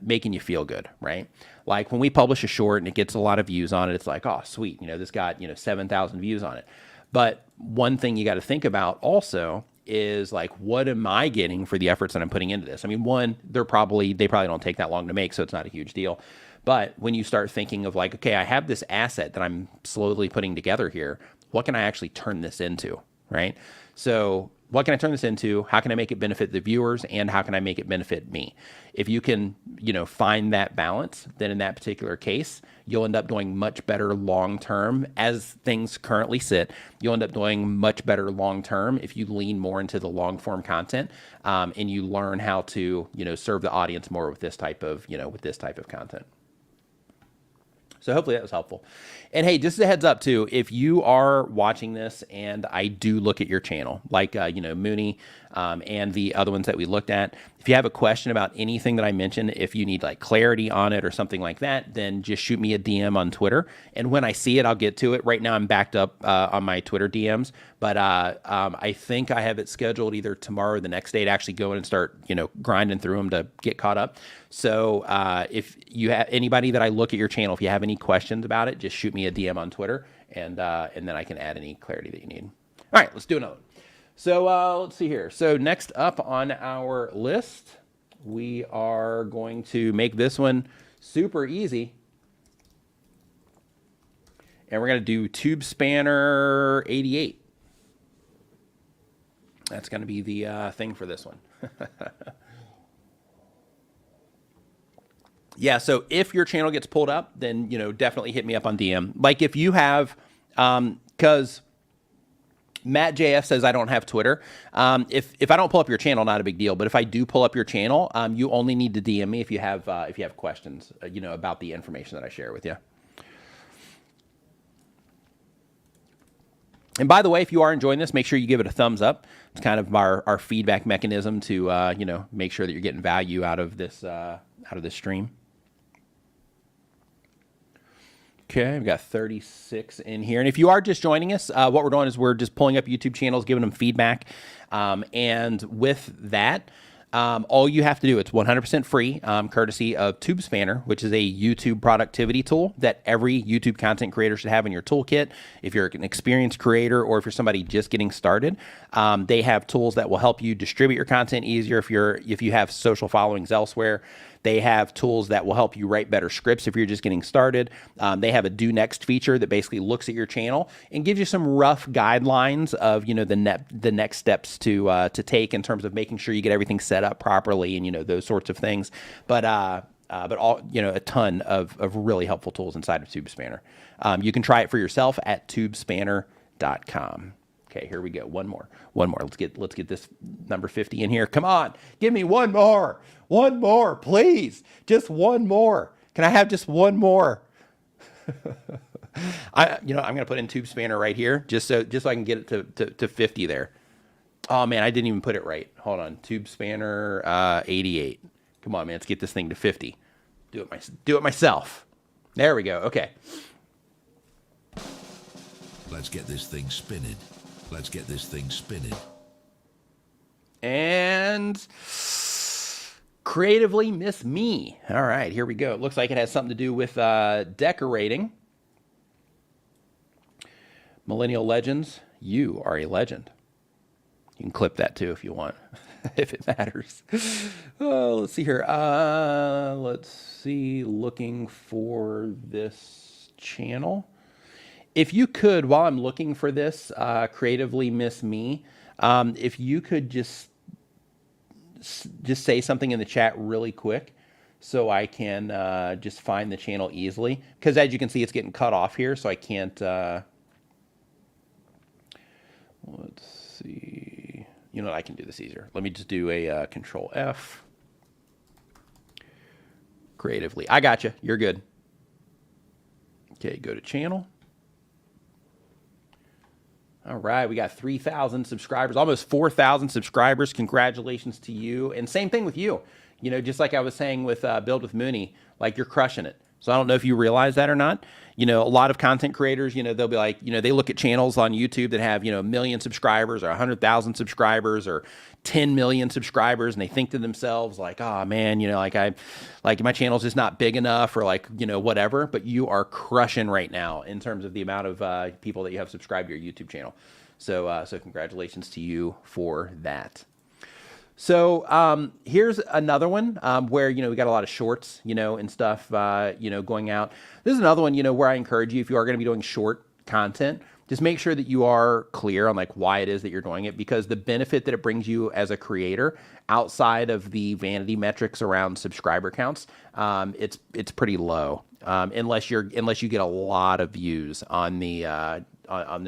S1: making you feel good, right? Like when we publish a short and it gets a lot of views on it, it's like, oh, sweet, this got, 7,000 views on it. But one thing you got to think about also is like, what am I getting for the efforts that I'm putting into this? I mean, one, they probably don't take that long to make, so it's not a huge deal. But when you start thinking of like, okay, I have this asset that I'm slowly putting together here, what can I actually turn this into, right? So what can I turn this into? How can I make it benefit the viewers? And how can I make it benefit me? If you can, find that balance, then in that particular case, you'll end up doing much better long-term. As things currently sit, you'll end up doing much better long-term if you lean more into the long-form content, and you learn how to, serve the audience more with this type of, content. So hopefully that was helpful. And hey, just as a heads up too, if you are watching this and I do look at your channel, like, Mooney and the other ones that we looked at, if you have a question about anything that I mentioned, if you need like clarity on it or something like that, then just shoot me a DM on Twitter. And when I see it, I'll get to it. Right now I'm backed up on my Twitter DMs, but I think I have it scheduled either tomorrow or the next day to actually go in and start, grinding through them to get caught up. So if you have anybody that I look at your channel, if you have any questions about it, just shoot me a DM on Twitter, and then I can add any clarity that you need. All right, let's do another one. So let's see here. So next up on our list, we are going to make this one super easy. And we're going to do tube spanner 88. That's going to be the thing for this one. Yeah, so if your channel gets pulled up, then, definitely hit me up on DM. Like if you have, because Matt JF says I don't have Twitter. If I don't pull up your channel, not a big deal. But if I do pull up your channel, you only need to DM me if you have questions, about the information that I share with you. And by the way, if you are enjoying this, make sure you give it a thumbs up. It's kind of our feedback mechanism to make sure that you're getting value out of this stream. Okay, we've got 36 in here. And if you are just joining us, what we're doing is we're just pulling up YouTube channels, giving them feedback. And with that, all you have to do, it's 100% free, courtesy of TubeSpanner, which is a YouTube productivity tool that every YouTube content creator should have in your toolkit. If you're an experienced creator or if you're somebody just getting started, they have tools that will help you distribute your content easier if you have social followings elsewhere. They have tools that will help you write better scripts if you're just getting started. They have a do next feature that basically looks at your channel and gives you some rough guidelines of the next steps to take in terms of making sure you get everything set up properly and those sorts of things. But all a ton of really helpful tools inside of TubeSpanner. You can try it for yourself at tubespanner.com. Okay, here we go. One more. Let's get this number 50 in here. Come on, give me one more. One more, please. Just one more. Can I have just one more? I'm gonna put in TubeSpanner right here, just so I can get it to 50 there. Oh man, I didn't even put it right. Hold on, TubeSpanner 88. Come on, man, let's get this thing to 50. Do it myself. There we go. Okay.
S2: Let's get this thing spinning.
S1: And creatively miss me. All right, here we go. It looks like it has something to do with decorating. Millennial Legends, you are a legend. You can clip that too if you want, if it matters. Oh, let's see here. Let's see, looking for this channel. If you could, while I'm looking for this, creatively miss me, if you could just say something in the chat really quick so I can just find the channel easily. Because as you can see, it's getting cut off here, so I can't... let's see... You know what? I can do this easier. Let me just do a Control F. Creatively. I got you. You're good. Okay, go to channel. All right, we got 3,000 subscribers, almost 4,000 subscribers. Congratulations to you. And same thing with you. Just like I was saying with Build with Mooney, like you're crushing it. So I don't know if you realize that or not. A lot of content creators, they'll be like, they look at channels on YouTube that have, 1 million subscribers or 100,000 subscribers or 10 million subscribers. And they think to themselves like, oh man, my channel's just not big enough or whatever. But you are crushing right now in terms of the amount of people that you have subscribed to your YouTube channel. So congratulations to you for that. So here's another one where, we got a lot of shorts, and stuff, going out. This is another one, where I encourage you, if you are going to be doing short content, just make sure that you are clear on why it is that you're doing it, because the benefit that it brings you as a creator outside of the vanity metrics around subscriber counts, it's pretty low unless you get a lot of views on the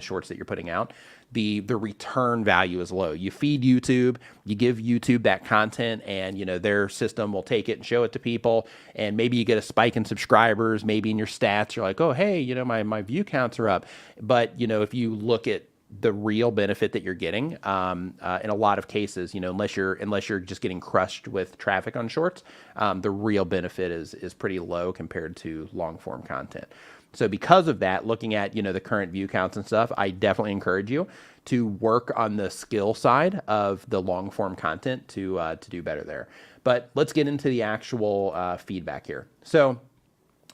S1: shorts that you're putting out. The return value is low. You feed YouTube, you give YouTube that content, and their system will take it and show it to people. And maybe you get a spike in subscribers. Maybe in your stats, you're like, oh hey, my view counts are up. But if you look at the real benefit that you're getting, in a lot of cases, unless you're just getting crushed with traffic on shorts, the real benefit is pretty low compared to long form content. So because of that, looking at, the current view counts and stuff, I definitely encourage you to work on the skill side of the long form content to do better there. But let's get into the actual feedback here. So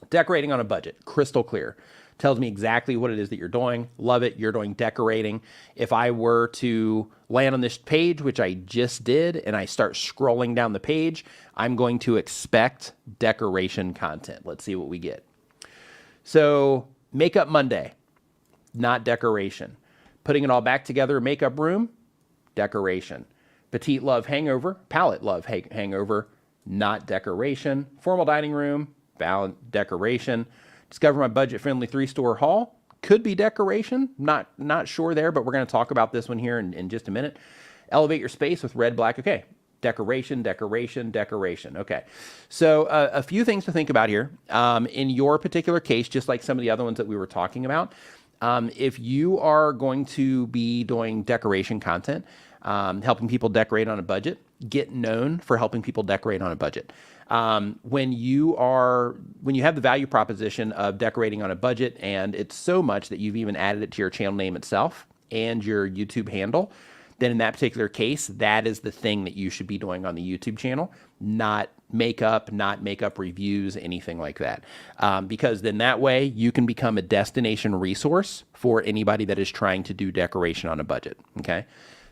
S1: decorating on a budget, crystal clear. Tells me exactly what it is that you're doing. Love it. You're doing decorating. If I were to land on this page, which I just did, and I start scrolling down the page, I'm going to expect decoration content. Let's see what we get. So Makeup Monday, not decoration. Putting it all back together, makeup room, decoration. Petite Love Hangover, Palette Love Hangover, not decoration. Formal dining room, decoration. Discover my budget-friendly 3-store haul, could be decoration. Not sure there, but we're going to talk about this one here in just a minute. Elevate your space with red, black. Okay. Decoration, decoration, decoration. Okay. So a few things to think about here. In your particular case, just like some of the other ones that we were talking about, if you are going to be doing decoration content, helping people decorate on a budget, get known for helping people decorate on a budget. When you have the value proposition of decorating on a budget and it's so much that you've even added it to your channel name itself and your YouTube handle, then in that particular case, that is the thing that you should be doing on the YouTube channel, not makeup reviews, anything like that. Because then that way you can become a destination resource for anybody that is trying to do decoration on a budget. Okay.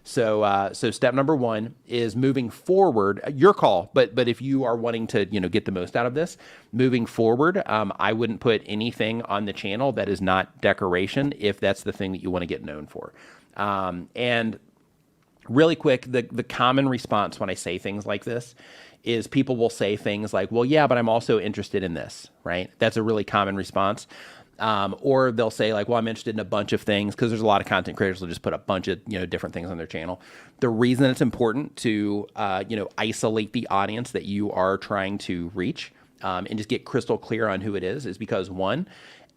S1: So step number one is moving forward, your call, but if you are wanting to, get the most out of this, moving forward, I wouldn't put anything on the channel that is not decoration if that's the thing that you want to get known for. And really quick, the common response when I say things like this is people will say things like, well, yeah, but I'm also interested in this, right? That's a really common response. Or they'll say like, well, I'm interested in a bunch of things, because there's a lot of content creators will just put a bunch of, different things on their channel. The reason it's important to, isolate the audience that you are trying to reach, and just get crystal clear on who it is because one,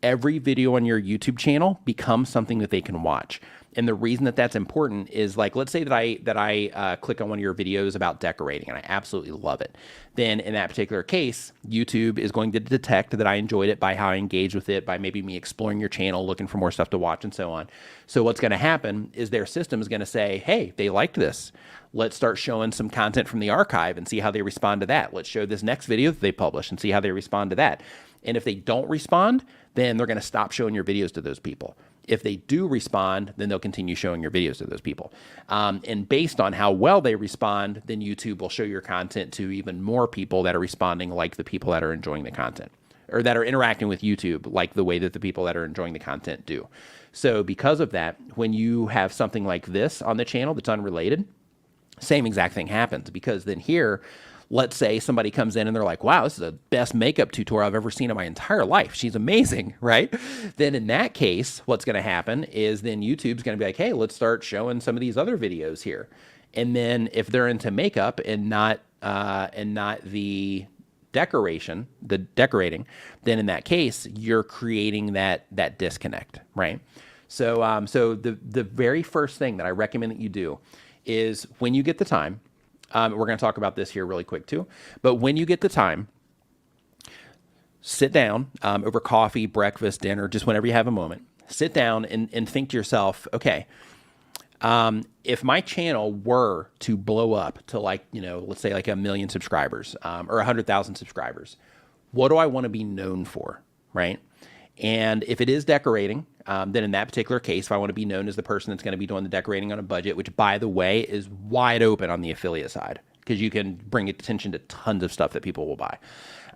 S1: every video on your YouTube channel becomes something that they can watch. And the reason that that's important is, like, let's say that I click on one of your videos about decorating and I absolutely love it. Then in that particular case, YouTube is going to detect that I enjoyed it by how I engage with it, by maybe me exploring your channel, looking for more stuff to watch and so on. So what's going to happen is their system is going to say, hey, they liked this. Let's start showing some content from the archive and see how they respond to that. Let's show this next video that they publish and see how they respond to that. And if they don't respond, then they're going to stop showing your videos to those people. If they do respond, then they'll continue showing your videos to those people. And based on how well they respond, then YouTube will show your content to even more people that are responding like the people that are enjoying the content, or that are interacting with YouTube like the way that the people that are enjoying the content do. So because of that, when you have something like this on the channel that's unrelated, same exact thing happens, because then here, let's say somebody comes in and they're like, wow, this is the best makeup tutorial I've ever seen in my entire life. She's amazing, right? Then in that case, what's going to happen is then YouTube's going to be like, hey, let's start showing some of these other videos here. And then if they're into makeup and not the decorating, then in that case, you're creating that disconnect, right? So, so the very first thing that I recommend that you do is, when you get the time, we're going to talk about this here really quick too, but when you get the time, sit down over coffee, breakfast, dinner, just whenever you have a moment, sit down and think to yourself, okay, if my channel were to blow up to, like, let's say like 1 million subscribers, or 100,000 subscribers, what do I want to be known for, right? And if it is decorating, then in that particular case, if I want to be known as the person that's going to be doing the decorating on a budget, which, by the way, is wide open on the affiliate side, because you can bring attention to tons of stuff that people will buy.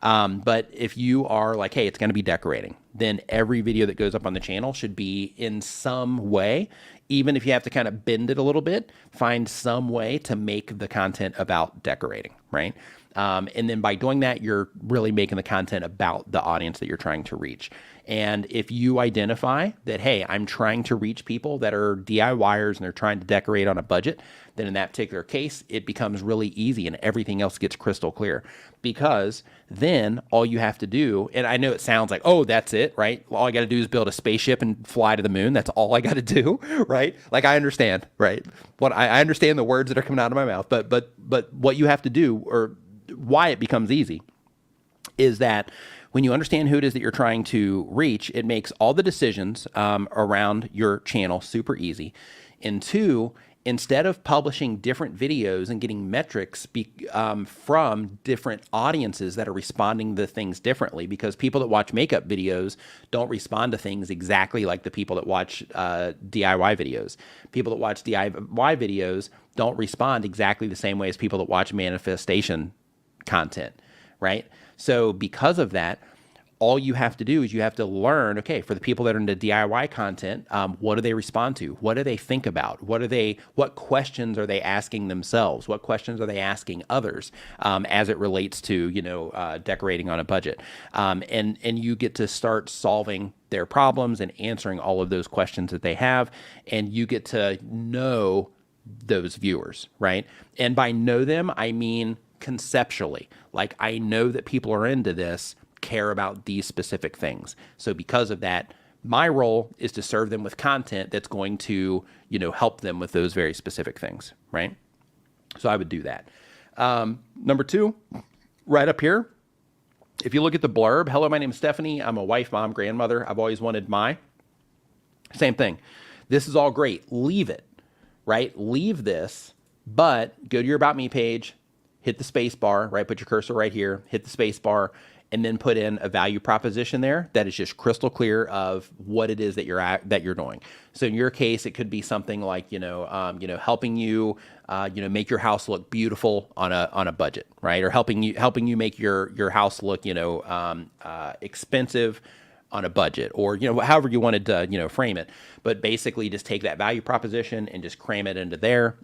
S1: But if you are like, hey, it's going to be decorating, then every video that goes up on the channel should be in some way, even if you have to kind of bend it a little bit, find some way to make the content about decorating, right? And then by doing that, you're really making the content about the audience that you're trying to reach. And if you identify that, hey, I'm trying to reach people that are DIYers and they're trying to decorate on a budget, then in that particular case, it becomes really easy and everything else gets crystal clear, because then all you have to do, and I know it sounds like, oh, that's it, right? All I got to do is build a spaceship and fly to the moon. That's all I got to do, right? Like, I understand, right? I understand the words that are coming out of my mouth, but what you have to do, or why it becomes easy, is that when you understand who it is that you're trying to reach, it makes all the decisions around your channel super easy. And two, instead of publishing different videos and getting metrics from different audiences that are responding to things differently, because people that watch makeup videos don't respond to things exactly like the people that watch DIY videos. People that watch DIY videos don't respond exactly the same way as people that watch manifestation content, right? So because of that, all you have to do is you have to learn, okay, for the people that are into DIY content, what do they respond to? What do they think about? What questions are they asking themselves? What questions are they asking others as it relates to, decorating on a budget? And you get to start solving their problems and answering all of those questions that they have. And you get to know those viewers, right? And by know them, I mean conceptually. Like, I know that people are into this, care about these specific things. So because of that, my role is to serve them with content that's going to, help them with those very specific things, right? So I would do that. Number 2, right up here, if you look at the blurb, hello, my name is Stephanie. I'm a wife, mom, grandmother. I've always wanted my. Same thing. This is all great. Leave it, right? Leave this, but go to your About Me page, hit the space bar, right? Put your cursor right here, hit the space bar, and then put in a value proposition there that is just crystal clear of what it is that you're doing. So in your case, it could be something like, helping you, make your house look beautiful on a budget, right? Or helping you make your house look, expensive on a budget, or, however you wanted to, frame it. But basically just take that value proposition and just cram it into there,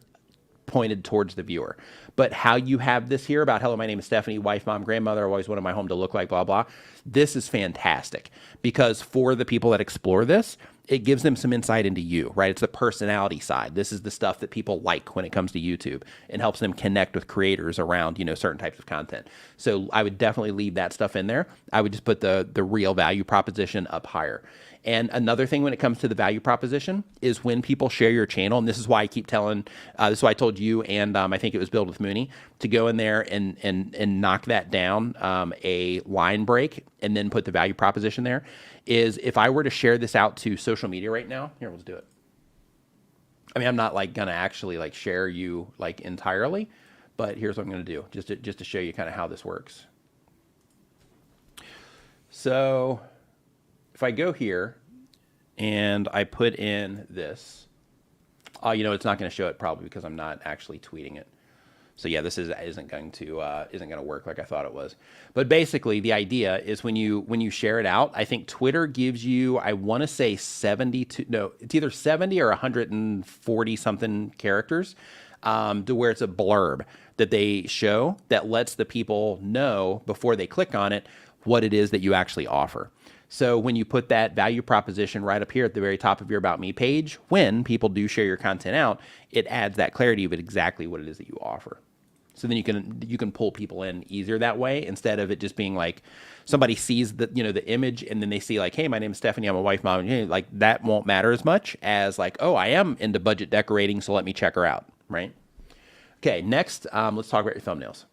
S1: pointed towards the viewer. But how you have this here about, hello, my name is Stephanie, wife, mom, grandmother, I always wanted my home to look like blah, blah. This is fantastic, because for the people that explore this, it gives them some insight into you, right? It's the personality side. This is the stuff that people like when it comes to YouTube, and helps them connect with creators around, certain types of content. So I would definitely leave that stuff in there. I would just put the real value proposition up higher. And another thing when it comes to the value proposition is when people share your channel, and this is why I keep telling, this is why I told you, and I think it was Build with Mooney, to go in there and knock that down a line break, and then put the value proposition there, is if I were to share this out to social media right now, here, let's do it. I mean, I'm not like gonna actually like share you like entirely, but here's what I'm gonna do, just to show you kind of how this works. So if I go here and I put in this, it's not going to show it probably because I'm not actually tweeting it. So yeah, this isn't going to work like I thought it was. But basically, the idea is when you share it out, I think Twitter gives you, I want to say it's either 70 or 140 something characters, to where it's a blurb that they show that lets the people know before they click on it what it is that you actually offer. So when you put that value proposition right up here at the very top of your About Me page, when people do share your content out, it adds that clarity of exactly what it is that you offer. So then you can pull people in easier that way, instead of it just being like somebody sees the image and then they see like, hey, my name is Stephanie, I'm a wife, mom, like that won't matter as much as like, oh, I am into budget decorating, so let me check her out, right? Okay, next, let's talk about your thumbnails.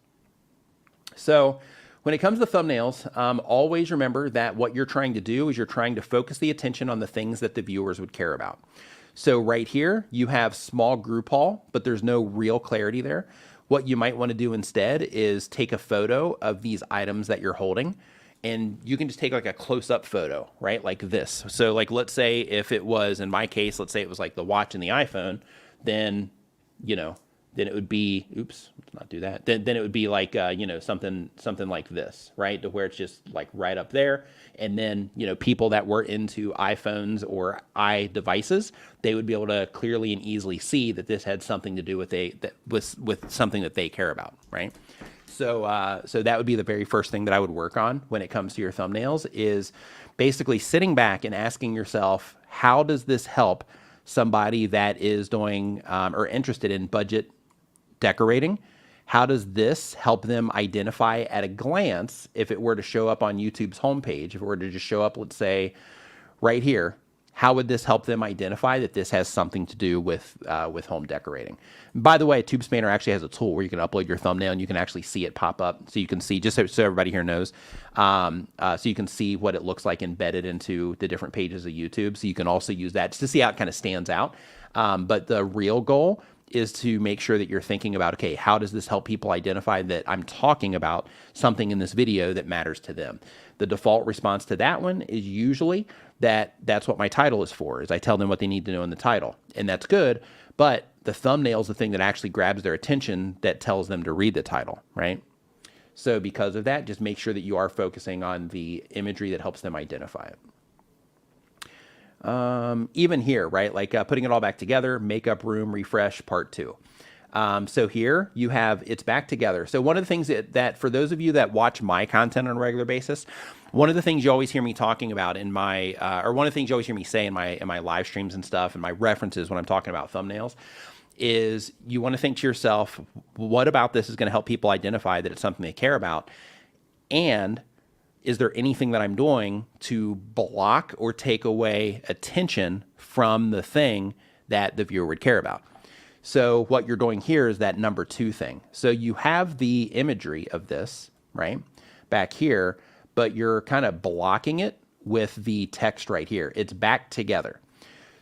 S1: So when it comes to thumbnails, always remember that what you're trying to do is you're trying to focus the attention on the things that the viewers would care about. So right here, you have small group haul, but there's no real clarity there. What you might want to do instead is take a photo of these items that you're holding, and you can just take like a close-up photo, right? Like this. So like, let's say if it was, in my case, let's say it was like the watch and the iPhone, then, then it would be, oops, let's not do that. Then it would be like, something like this, right? To where it's just like right up there. And then, people that were into iPhones or iDevices, they would be able to clearly and easily see that this had something to do with with something that they care about, right? So, so that would be the very first thing that I would work on when it comes to your thumbnails, is basically sitting back and asking yourself, how does this help somebody that is doing or interested in budget decorating? How does this help them identify at a glance, if it were to show up on YouTube's homepage, if it were to just show up, let's say, right here, how would this help them identify that this has something to do with home decorating? By the way, TubeSpanner actually has a tool where you can upload your thumbnail and you can actually see it pop up. So you can see, just so everybody here knows, so you can see what it looks like embedded into the different pages of YouTube. So you can also use that just to see how it kind of stands out. But the real goal is to make sure that you're thinking about, okay, how does this help people identify that I'm talking about something in this video that matters to them? The default response to that one is usually that's what my title is for, is I tell them what they need to know in the title. And that's good, but the thumbnail is the thing that actually grabs their attention, that tells them to read the title, right? So because of that, just make sure that you are focusing on the imagery that helps them identify it. Even here, right? Like putting it all back together, makeup room, refresh, part 2. So here you have it's back together. So one of the things that for those of you that watch my content on a regular basis, one of the things you always hear me talking about in my, or one of the things you always hear me say in my live streams and stuff and my references when I'm talking about thumbnails is you want to think to yourself, what about this is going to help people identify that it's something they care about? And is there anything that I'm doing to block or take away attention from the thing that the viewer would care about? So what you're doing here is that number 2 thing. So you have the imagery of this, right, back here, but you're kind of blocking it with the text right here. It's back together.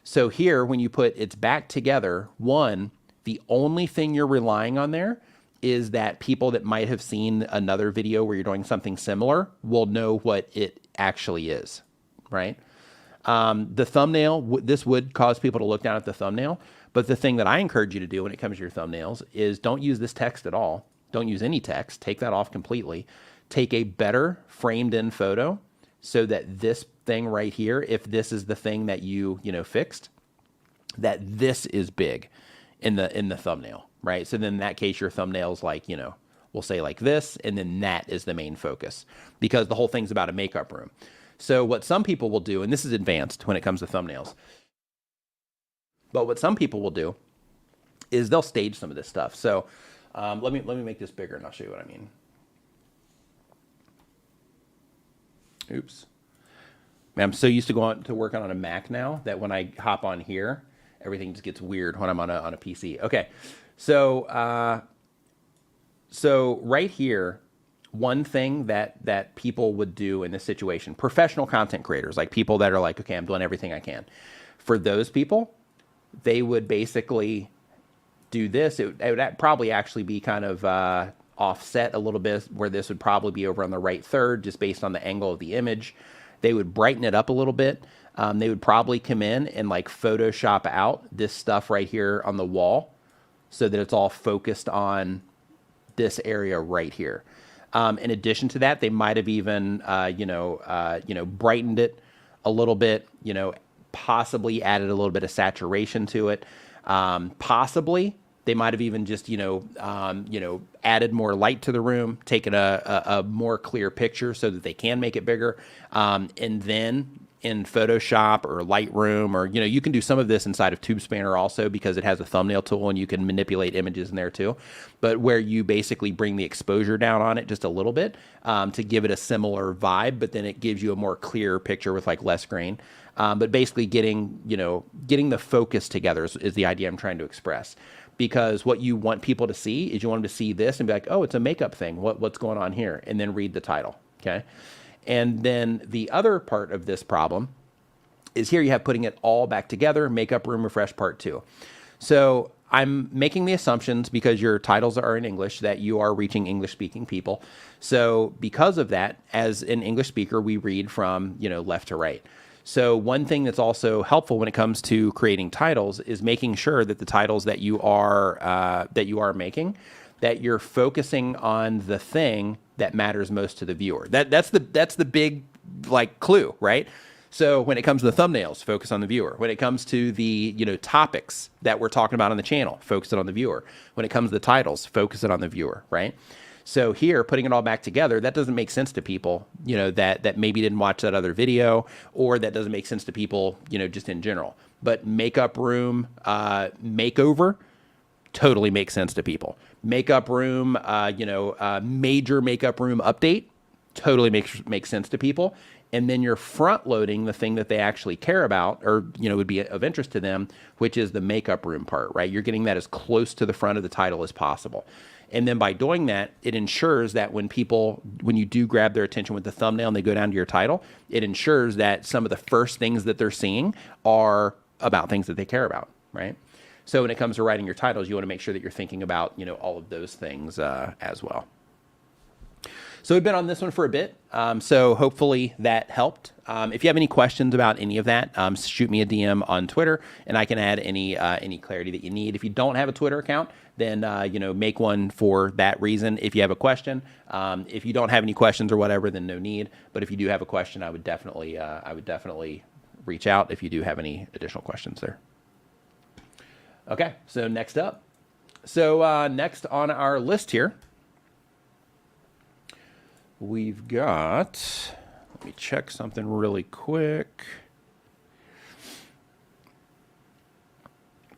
S1: So here, when you put it's back together, one, the only thing you're relying on there is that people that might have seen another video where you're doing something similar will know what it actually is, right? The thumbnail, this would cause people to look down at the thumbnail, but the thing that I encourage you to do when it comes to your thumbnails is don't use this text at all. Don't use any text. Take that off completely. Take a better framed in photo so that this thing right here, if this is the thing that you fixed, that this is big in the thumbnail, right? So then in that case, your thumbnail's like, we'll say like this, and then that is the main focus because the whole thing's about a makeup room. So what some people will do, and this is advanced when it comes to thumbnails, but what some people will do is they'll stage some of this stuff. So let me make this bigger and I'll show you what I mean. Oops. Man, I'm so used to going to work on a Mac now that when I hop on here, everything just gets weird when I'm on a PC. Okay, so so right here, one thing that people would do in this situation, professional content creators, like people that are like, okay, I'm doing everything I can. For those people, they would basically do this. It would probably actually be kind of offset a little bit where this would probably be over on the right third just based on the angle of the image. They would brighten it up a little bit. They would probably come in and like Photoshop out this stuff right here on the wall so that it's all focused on this area right here. In addition to that, they might have even, brightened it a little bit, possibly added a little bit of saturation to it. Possibly they might have even just, added more light to the room, taken a more clear picture so that they can make it bigger. And then in Photoshop or Lightroom, or, you can do some of this inside of TubeSpanner also because it has a thumbnail tool and you can manipulate images in there too. But where you basically bring the exposure down on it just a little bit to give it a similar vibe, but then it gives you a more clear picture with like less grain. But basically getting the focus together is the idea I'm trying to express. Because what you want people to see is you want them to see this and be like, oh, it's a makeup thing. What's going on here? And then read the title, okay? And then the other part of this problem is here you have putting it all back together, makeup room refresh part 2. So I'm making the assumptions because your titles are in English that you are reaching English-speaking people. So because of that, as an English speaker, we read from left to right. So one thing that's also helpful when it comes to creating titles is making sure that the titles that you are making, that you're focusing on the thing that matters most to the viewer. That's the big clue, right? So when it comes to the thumbnails, focus on the viewer. When it comes to the topics that we're talking about on the channel, focus it on the viewer. When it comes to the titles, focus it on the viewer, right? So here, putting it all back together, that doesn't make sense to people, that maybe didn't watch that other video, or that doesn't make sense to people, just in general. But makeup room makeover totally makes sense to people. Makeup room, major makeup room update totally makes sense to people. And then you're front loading the thing that they actually care about or, would be of interest to them, which is the makeup room part, right? You're getting that as close to the front of the title as possible. And then by doing that, it ensures that when you do grab their attention with the thumbnail and they go down to your title, it ensures that some of the first things that they're seeing are about things that they care about, right? So when it comes to writing your titles, you want to make sure that you're thinking about, all of those things as well. So we've been on this one for a bit. So hopefully that helped. If you have any questions about any of that, shoot me a DM on Twitter, and I can add any clarity that you need. If you don't have a Twitter account, then make one for that reason. If you have a question, if you don't have any questions or whatever, then no need. But if you do have a question, I would definitely reach out if you do have any additional questions there. Okay, so next up. So next on our list here, we've got, let me check something really quick.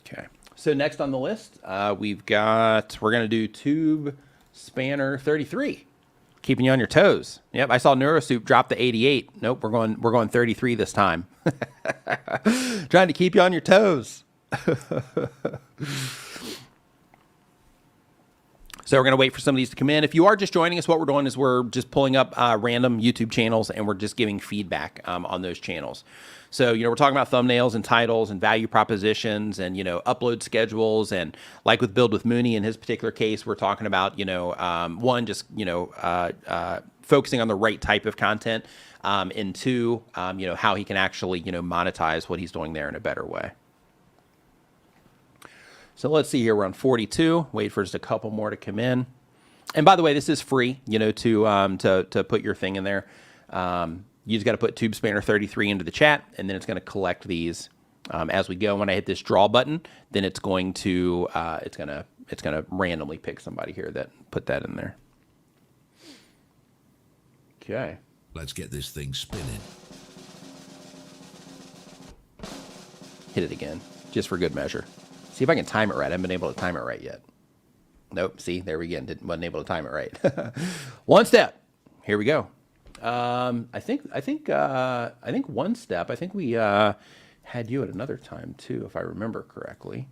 S1: Okay, so next on the list, we're going to do tube spanner 33. Keeping you on your toes. Yep, I saw NeuroSoup drop the 88. Nope, we're going 33 this time. Trying to keep you on your toes. So we're going to wait for some of these to come in. If you are just joining us, what we're doing is we're just pulling up random YouTube channels, and we're just giving feedback on those channels. So, we're talking about thumbnails and titles and value propositions and, upload schedules. And like with Build with Mooney, in his particular case, we're talking about, one, just, focusing on the right type of content. And two, how he can actually, monetize what he's doing there in a better way. So let's see here. We're on 42. Wait for just a couple more to come in. And by the way, this is free, to put your thing in there. You just got to put tube spanner 33 into the chat, and then it's going to collect these as we go. When I hit this draw button, then it's going to randomly pick somebody here that put that in there. Okay.
S2: Let's get this thing spinning.
S1: Hit it again, just for good measure. See if I can time it right. I haven't been able to time it right yet. Nope. See, there we go. Wasn't able to time it right. One step. Here we go. I think one step. I think we had you at another time too, if I remember correctly.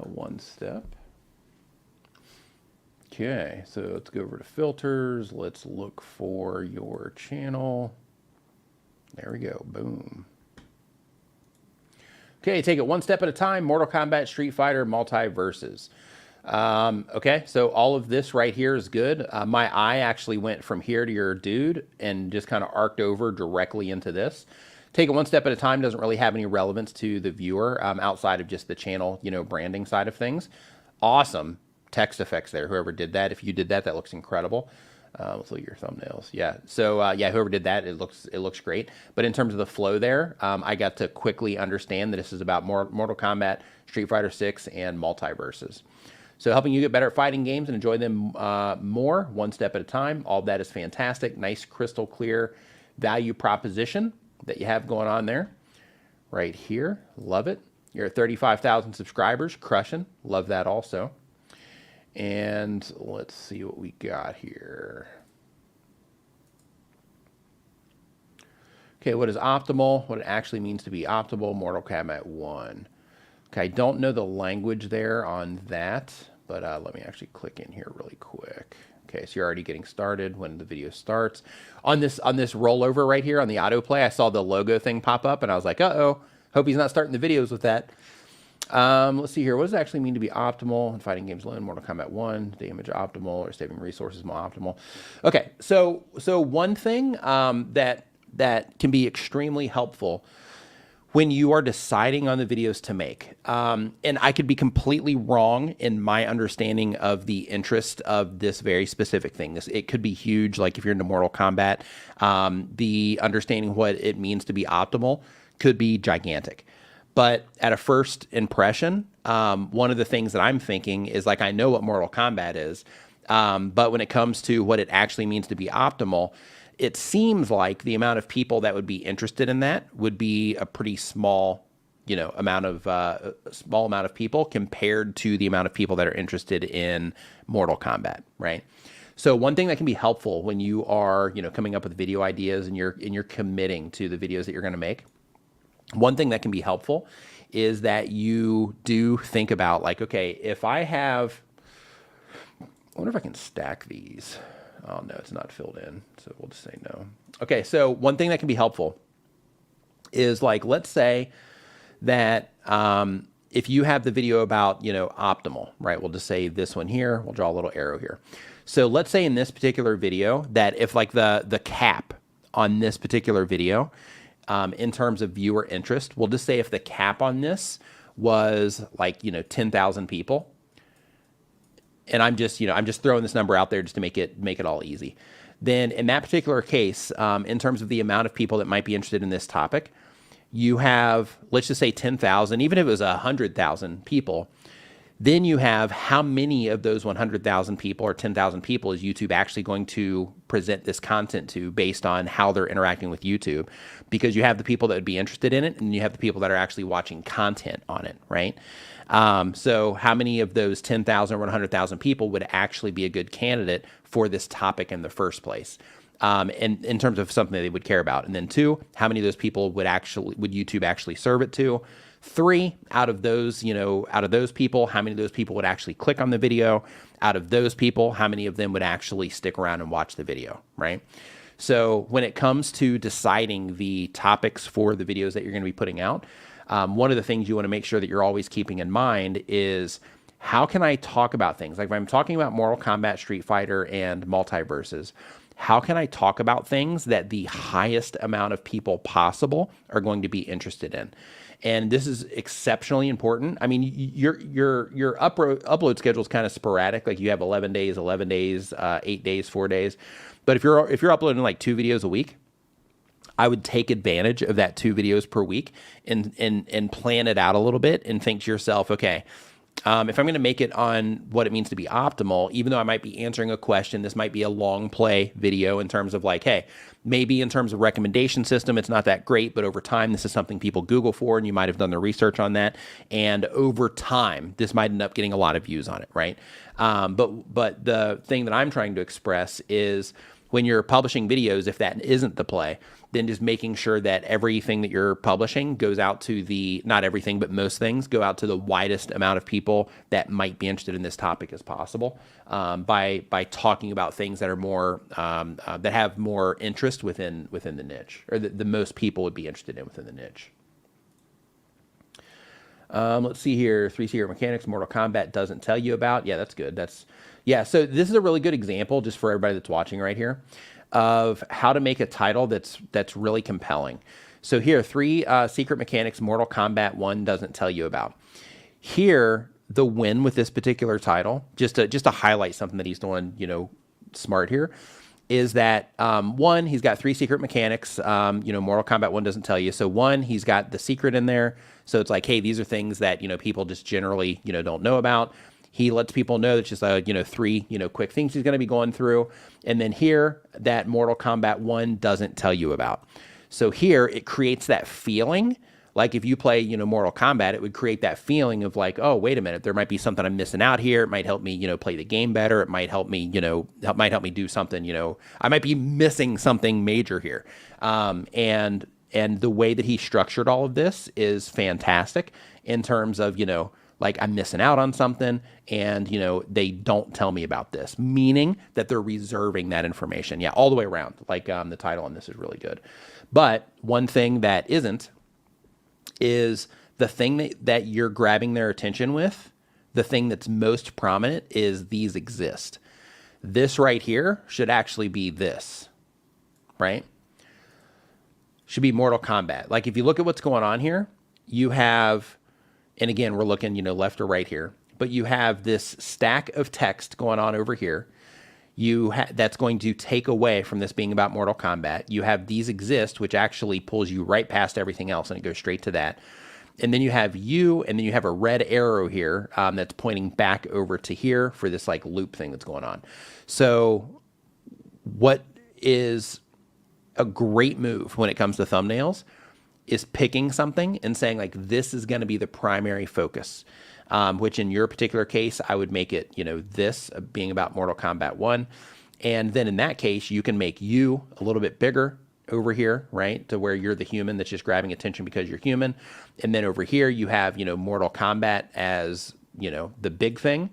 S1: One step. Okay, so let's go over to filters. Let's look for your channel. There we go. Boom. Okay, take it one step at a time. Mortal Kombat, Street Fighter, multiverses. Okay, so all of this right here is good. My eye actually went from here to your dude and just kind of arced over directly into this. Take it one step at a time doesn't really have any relevance to the viewer outside of just the channel, branding side of things. Awesome text effects there. Whoever did that, if you did that, that looks incredible. Let's look at your thumbnails. Yeah. So whoever did that, it looks great. But in terms of the flow there, I got to quickly understand that this is about Mortal Kombat, Street Fighter 6, and multiverses. So helping you get better at fighting games and enjoy them more, one step at a time. All of that is fantastic. Nice, crystal clear value proposition that you have going on there. Right here. Love it. You're at 35,000 subscribers. Crushing. Love that also. And let's see what we got here. Okay, what is optimal? What it actually means to be optimal. Mortal Kombat 1. Okay, I don't know the language there on that, but let me actually click in here really quick. Okay, so you're already getting started when the video starts. On this rollover right here on the autoplay, I saw the logo thing pop up, and I was like, uh-oh, hope he's not starting the videos with that. Let's see here. What does it actually mean to be optimal in fighting games alone? Mortal Kombat 1, damage optimal, or saving resources more optimal. Okay, so one thing that can be extremely helpful when you are deciding on the videos to make, and I could be completely wrong in my understanding of the interest of this very specific thing. It could be huge, like if you're into Mortal Kombat, the understanding what it means to be optimal could be gigantic. But at a first impression, one of the things that I'm thinking is like, I know what Mortal Kombat is, but when it comes to what it actually means to be optimal, it seems like the amount of people that would be interested in that would be a pretty small, amount of people compared to the amount of people that are interested in Mortal Kombat, right? So one thing that can be helpful when you are, coming up with video ideas and you're committing to the videos that you're going to make. One thing that can be helpful is that you do think about like, okay, if I have, I wonder if I can stack these. Oh no, it's not filled in. So we'll just say no. Okay. So one thing that can be helpful is like, let's say that, if you have the video about, optimal, right? We'll just say this one here, we'll draw a little arrow here. So let's say in this particular video that if like the cap on this particular video, in terms of viewer interest, we'll just say if the cap on this was like, 10,000 people, and I'm just throwing this number out there just to make it all easy. Then in that particular case, in terms of the amount of people that might be interested in this topic, you have, let's just say 10,000, even if it was 100,000 people, then you have how many of those 100,000 people or 10,000 people is YouTube actually going to present this content to based on how they're interacting with YouTube? Because you have the people that would be interested in it, and you have the people that are actually watching content on it, right? So how many of those 10,000 or 100,000 people would actually be a good candidate for this topic in the first place? And in terms of something that they would care about. And then 2, how many of those people would YouTube actually serve it to? 3, out of those people, how many of those people would actually click on the video? Out of those people, how many of them would actually stick around and watch the video, right? So when it comes to deciding the topics for the videos that you're going to be putting out, one of the things you want to make sure that you're always keeping in mind is, how can I talk about things? Like if I'm talking about Mortal Kombat, Street Fighter, and multiverses, how can I talk about things that the highest amount of people possible are going to be interested in? And this is exceptionally important. I mean, your upload schedule is kind of sporadic. Like you have 11 days, 8 days, 4 days. But if you're uploading like 2 videos a week, I would take advantage of that 2 videos per week and plan it out a little bit and think to yourself, okay, if I'm going to make it on what it means to be optimal, even though I might be answering a question, this might be a long play video in terms of like, hey, maybe in terms of recommendation system, it's not that great, but over time, this is something people Google for, and you might have done the research on that. And over time, this might end up getting a lot of views on it, right? But the thing that I'm trying to express is, when you're publishing videos, if that isn't the play, then just making sure that everything that you're publishing goes out to not everything, but most things go out to the widest amount of people that might be interested in this topic as possible, by talking about things that are more, that have more interest within the niche, or the most people would be interested in within the niche. Let's see here. 3 Secret Mechanics Mortal Kombat doesn't tell you about. Yeah, that's good. Yeah, so this is a really good example, just for everybody that's watching right here, of how to make a title that's really compelling. So here, 3 Secret Mechanics Mortal Kombat 1 doesn't tell you about. Here, the win with this particular title, just to highlight something that he's doing, smart here, is that 1, he's got 3 secret mechanics. Mortal Kombat 1 doesn't tell you. So 1, he's got the secret in there. So it's like, hey, these are things that people just generally don't know about. He lets people know that just 3 quick things he's going to be going through. And then here, that Mortal Kombat 1 doesn't tell you about. So here, it creates that feeling. Like if you play, Mortal Kombat, it would create that feeling of like, oh, wait a minute, there might be something I'm missing out here. It might help me, play the game better. It might help me, might help me do something, I might be missing something major here. And the way that he structured all of this is fantastic in terms of, like I'm missing out on something and, they don't tell me about this, meaning that they're reserving that information. Yeah, all the way around. Like the title on this is really good. But one thing that isn't is the thing that you're grabbing their attention with, the thing that's most prominent is these exist. This right here should actually be this, right? Should be Mortal Kombat. Like if you look at what's going on here, you have, and again, we're looking, left or right here, but you have this stack of text going on over here. That's going to take away from this being about Mortal Kombat. You have these exist, which actually pulls you right past everything else, and it goes straight to that. And then you have you, and then you have a red arrow here that's pointing back over to here for this like loop thing that's going on. So what is a great move when it comes to thumbnails is picking something and saying like, this is going to be the primary focus. Which in your particular case, I would make it, this being about Mortal Kombat 1. And then in that case, you can make you a little bit bigger over here, right? To where you're the human that's just grabbing attention because you're human. And then over here, you have, Mortal Kombat as, the big thing.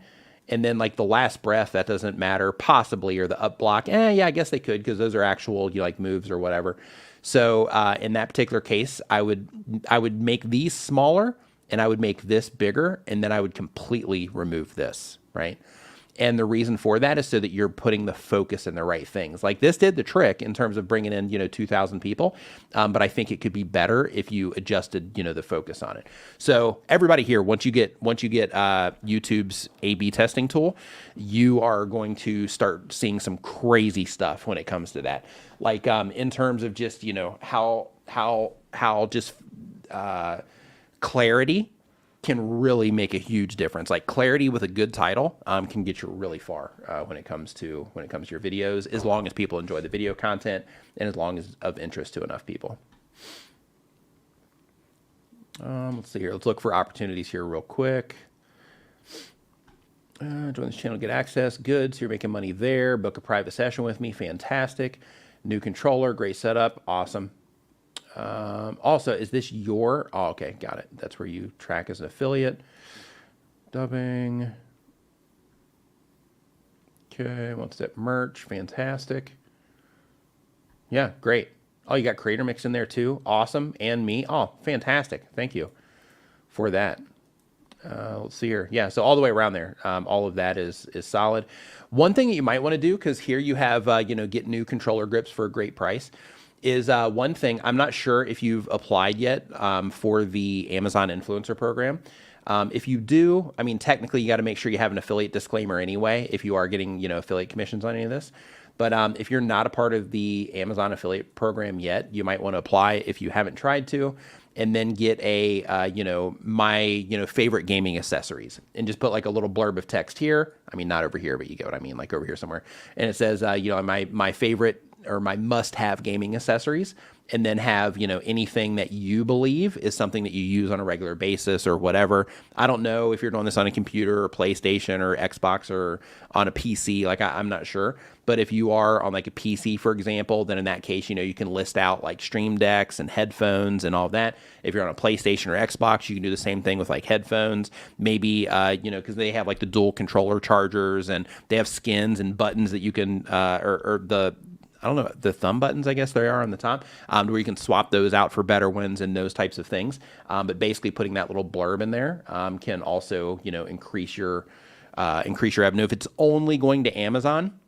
S1: And then like the last breath, that doesn't matter, possibly, or the up block. Yeah, I guess they could, because those are actual, like moves or whatever. So in that particular case, I would make these smaller, and I would make this bigger, and then I would completely remove this, right? And the reason for that is so that you're putting the focus in the right things. Like this did the trick in terms of bringing in, 2,000 people. But I think it could be better if you adjusted, the focus on it. So everybody here, once you get YouTube's A/B testing tool, you are going to start seeing some crazy stuff when it comes to that. Like in terms of just, how just clarity can really make a huge difference. Like clarity with a good title can get you really far when it comes to your videos, as long as people enjoy the video content and as long as of interest to enough people. Let's see here. Let's look for opportunities here real quick. Join this channel, get access. Good. So you're making money there. Book a private session with me. Fantastic. New controller. Great setup. Awesome. Also, is this your, oh, okay, got it. That's where you track as an affiliate. Dubbing. Okay, one step merch, fantastic. Yeah, great. Oh, you got Creator Mix in there too. Awesome. And me. Oh, fantastic. Thank you for that. Let's see here. Yeah, so all the way around there, all of that is solid. One thing that you might want to do, because here you have, get new controller grips for a great price, is one thing. I'm not sure if you've applied yet for the Amazon influencer program. If you do, I mean, technically you got to make sure you have an affiliate disclaimer anyway, if you are getting, affiliate commissions on any of this. But if you're not a part of the Amazon affiliate program yet, you might want to apply if you haven't tried to, and then get a, my, favorite gaming accessories, and just put like a little blurb of text here. I mean, not over here, but you get what I mean, like over here somewhere. And it says, my favorite or my must-have gaming accessories, and then have, anything that you believe is something that you use on a regular basis or whatever. I don't know if you're doing this on a computer or PlayStation or Xbox or on a PC, like I'm not sure. But if you are on like a PC, for example, then in that case, you can list out like Stream Decks and headphones and all of that. If you're on a PlayStation or Xbox, you can do the same thing with like headphones. Maybe, because they have like the dual controller chargers, and they have skins and buttons that you can, or the, I don't know, the thumb buttons, I guess they are on the top, where you can swap those out for better ones and those types of things. But basically putting that little blurb in there can also, increase your revenue. If it's only going to Amazon,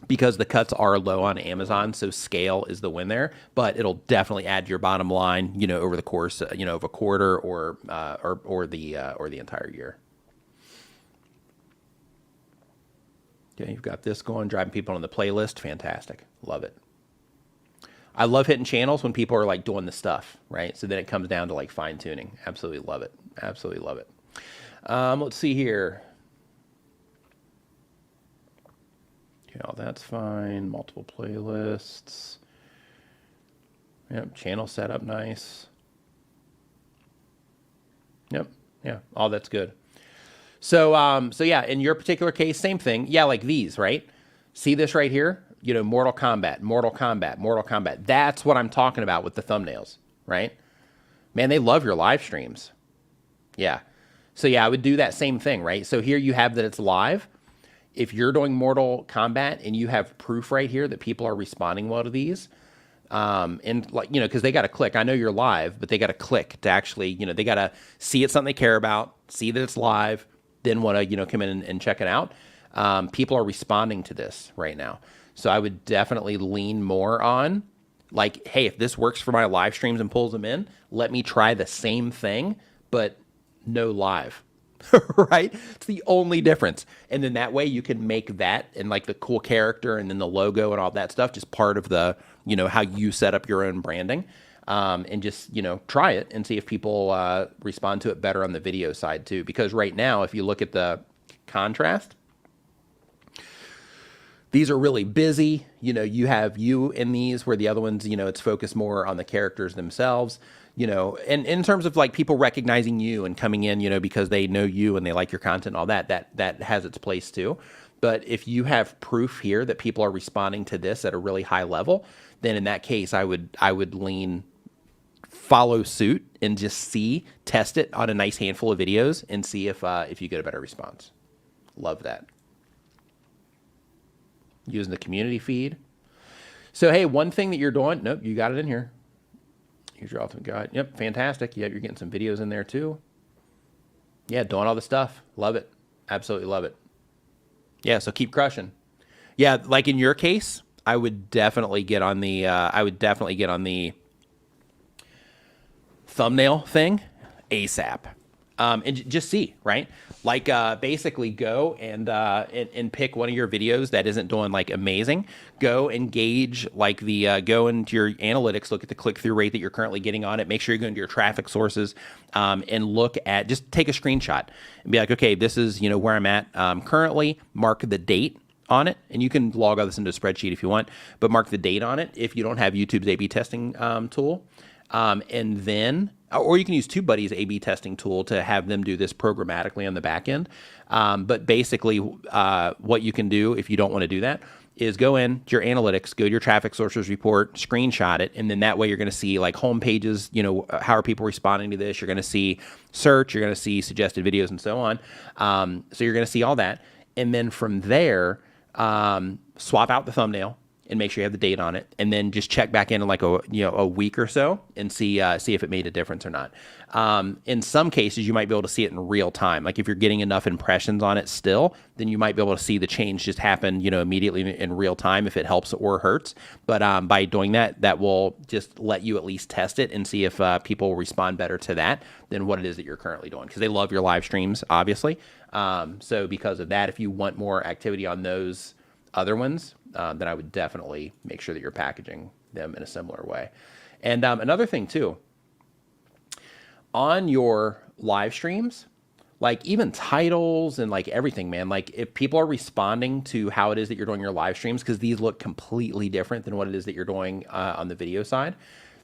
S1: because the cuts are low on Amazon, so scale is the win there. But it'll definitely add to your bottom line, over the course, of a quarter or the entire year. Okay, you've got this going, driving people on the playlist. Fantastic. Love it. I love hitting channels when people are like doing the stuff, right? So then it comes down to like fine tuning. Absolutely love it. Absolutely love it. Let's see here. Okay, all that's fine. Multiple playlists. Yep, channel setup, nice. Yep, yeah, all that's good. So yeah, in your particular case, same thing. Yeah, like these, right? See this right here? Mortal Kombat, Mortal Kombat, Mortal Kombat. That's what I'm talking about with the thumbnails, right? Man, they love your live streams. Yeah. So yeah, I would do that same thing, right? So here you have that it's live. If you're doing Mortal Kombat and you have proof right here that people are responding well to these, and like, because they got to click. I know you're live, but they got to click to actually, they got to see it's something they care about, see that it's live, then want to, come in and check it out. People are responding to this right now. So I would definitely lean more on like, hey, if this works for my live streams and pulls them in, let me try the same thing, but no live, right? It's the only difference. And then that way you can make that and like the cool character and then the logo and all that stuff, just part of the, how you set up your own branding. And just, try it and see if people respond to it better on the video side too. Because right now, if you look at the contrast, these are really busy. You have you in these where the other ones, it's focused more on the characters themselves, and in terms of like people recognizing you and coming in, because they know you and they like your content and all that has its place too. But if you have proof here that people are responding to this at a really high level, then in that case, I would lean follow suit and just test it on a nice handful of videos and see if you get a better response. Love that. Using the community feed. So, hey, one thing that you're doing, nope, you got it in here. Here's your ultimate guide. Yep, fantastic. Yeah, you're getting some videos in there too. Yeah, doing all the stuff. Love it. Absolutely love it. Yeah, so keep crushing. Yeah, like in your case, I would definitely get on the thumbnail thing ASAP. And just see, right? Like basically go and pick one of your videos that isn't doing like amazing. Go and gauge like the go into your analytics, look at the click-through rate that you're currently getting on it. Make sure you go into your traffic sources and look at, just take a screenshot and be like, okay, this is, you know, where I'm at currently. Mark the date on it, and you can log all this into a spreadsheet if you want, but mark the date on it if you don't have YouTube's A/B testing tool. And then, or you can use TubeBuddy's A/B testing tool to have them do this programmatically on the back end. But basically, what you can do if you don't want to do that is go in to your analytics, go to your traffic sources report, screenshot it, and then that way you're going to see like home pages, you know, how are people responding to this? You're going to see search, you're going to see suggested videos and so on. So you're going to see all that. And then from there, swap out the thumbnail and make sure you have the date on it, and then just check back in like a week or so and see if it made a difference or not. In some cases, you might be able to see it in real time. Like if you're getting enough impressions on it still, then you might be able to see the change just happen, you know, immediately in real time if it helps or hurts. But by doing that, that will just let you at least test it and see if people respond better to that than what it is that you're currently doing, because they love your live streams, obviously. So because of that, if you want more activity on those other ones, then I would definitely make sure that you're packaging them in a similar way. And another thing too, on your live streams, like even titles and like everything, man, like if people are responding to how it is that you're doing your live streams, because these look completely different than what it is that you're doing on the video side,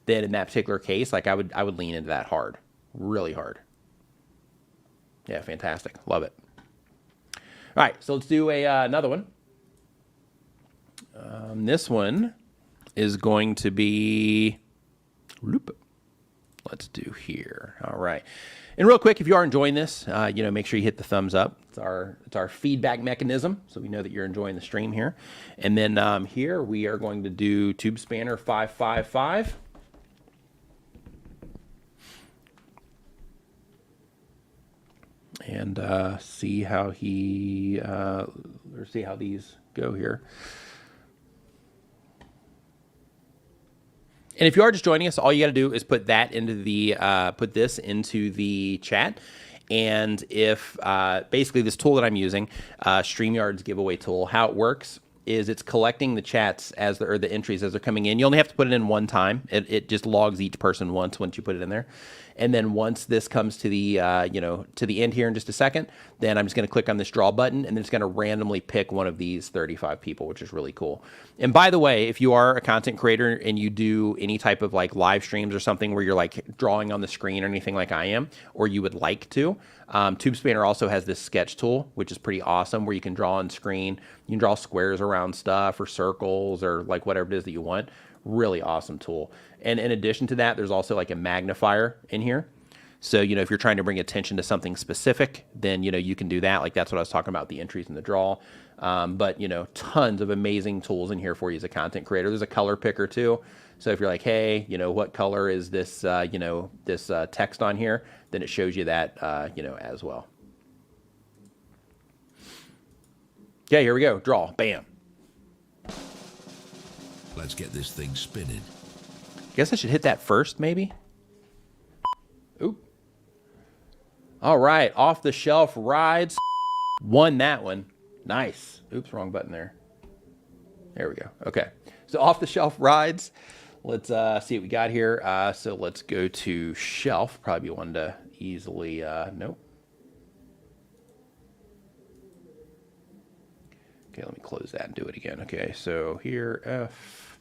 S1: then in that particular case, like I would lean into that hard, really hard. Yeah, fantastic. Love it. All right, so let's do another one. This one is going to be, let's do here. All right. And real quick, if you are enjoying this, you know, make sure you hit the thumbs up. It's our feedback mechanism, so we know that you're enjoying the stream here. And then here we are going to do Tube Spanner 555. And see how see how these go here. And if you are just joining us, all you got to do is put that into the put this into the chat. And if basically this tool that I'm using, StreamYard's giveaway tool, how it works is it's collecting the chats or the entries as they're coming in. You only have to put it in one time. It just logs each person once you put it in there. And then once this comes to the to the end here in just a second, then I'm just going to click on this draw button, and then it's going to randomly pick one of these 35 people, which is really cool. And by the way, if you are a content creator and you do any type of like live streams or something where you're like drawing on the screen or anything like I am, or you would like to, Tube Spanner also has this sketch tool, which is pretty awesome, where you can draw on screen. You can draw squares around stuff or circles or like whatever it is that you want. Really awesome tool. And in addition to that, there's also like a magnifier in here. So, you know, if you're trying to bring attention to something specific, then, you know, you can do that. Like that's what I was talking about, the entries in the draw. But, you know, tons of amazing tools in here for you as a content creator. There's a color picker too. So if you're like, hey, you know, what color is this, you know, this text on here, then it shows you that, you know, as well. Okay, here we go. Draw. Bam.
S2: Let's get this thing spinning.
S1: Guess I should hit that first, maybe. Oop. All right, off the shelf rides. Won that one. Nice. Oops, wrong button there. There we go. Okay, so off the shelf rides. Let's see what we got here. So let's go to shelf. Probably one to easily, nope. Okay, let me close that and do it again. Okay, so here, F.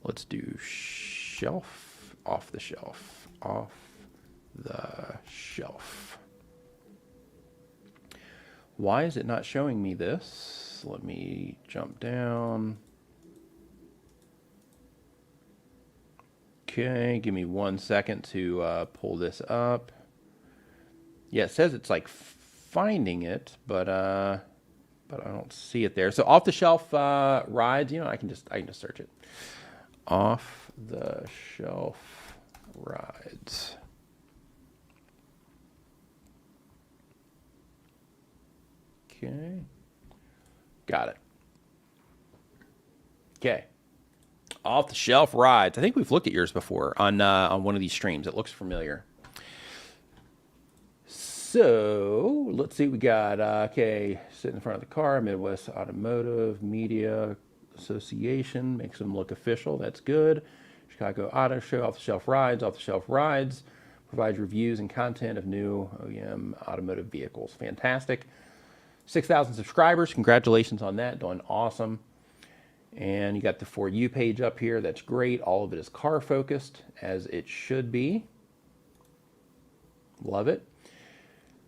S1: Let's do shelf, off the shelf, off the shelf. Why is it not showing me this? Let me jump down. Okay, give me 1 second to pull this up. Yeah, it says it's like finding it, but I don't see it there. So off the shelf rides, you know, I can just search it. Off the shelf rides. Okay. Got it. Okay. Off the shelf rides. I think we've looked at yours before on one of these streams. It looks familiar. So let's see. We got okay. Sitting in front of the car. Midwest Automotive Media Association makes them look official. That's good. Chicago Auto Show. Off the shelf rides. Off the shelf rides. Provides reviews and content of new OEM automotive vehicles. Fantastic. 6,000 subscribers. Congratulations on that. Doing awesome. And you got the For You page up here. That's great. All of it is car focused, as it should be. Love it.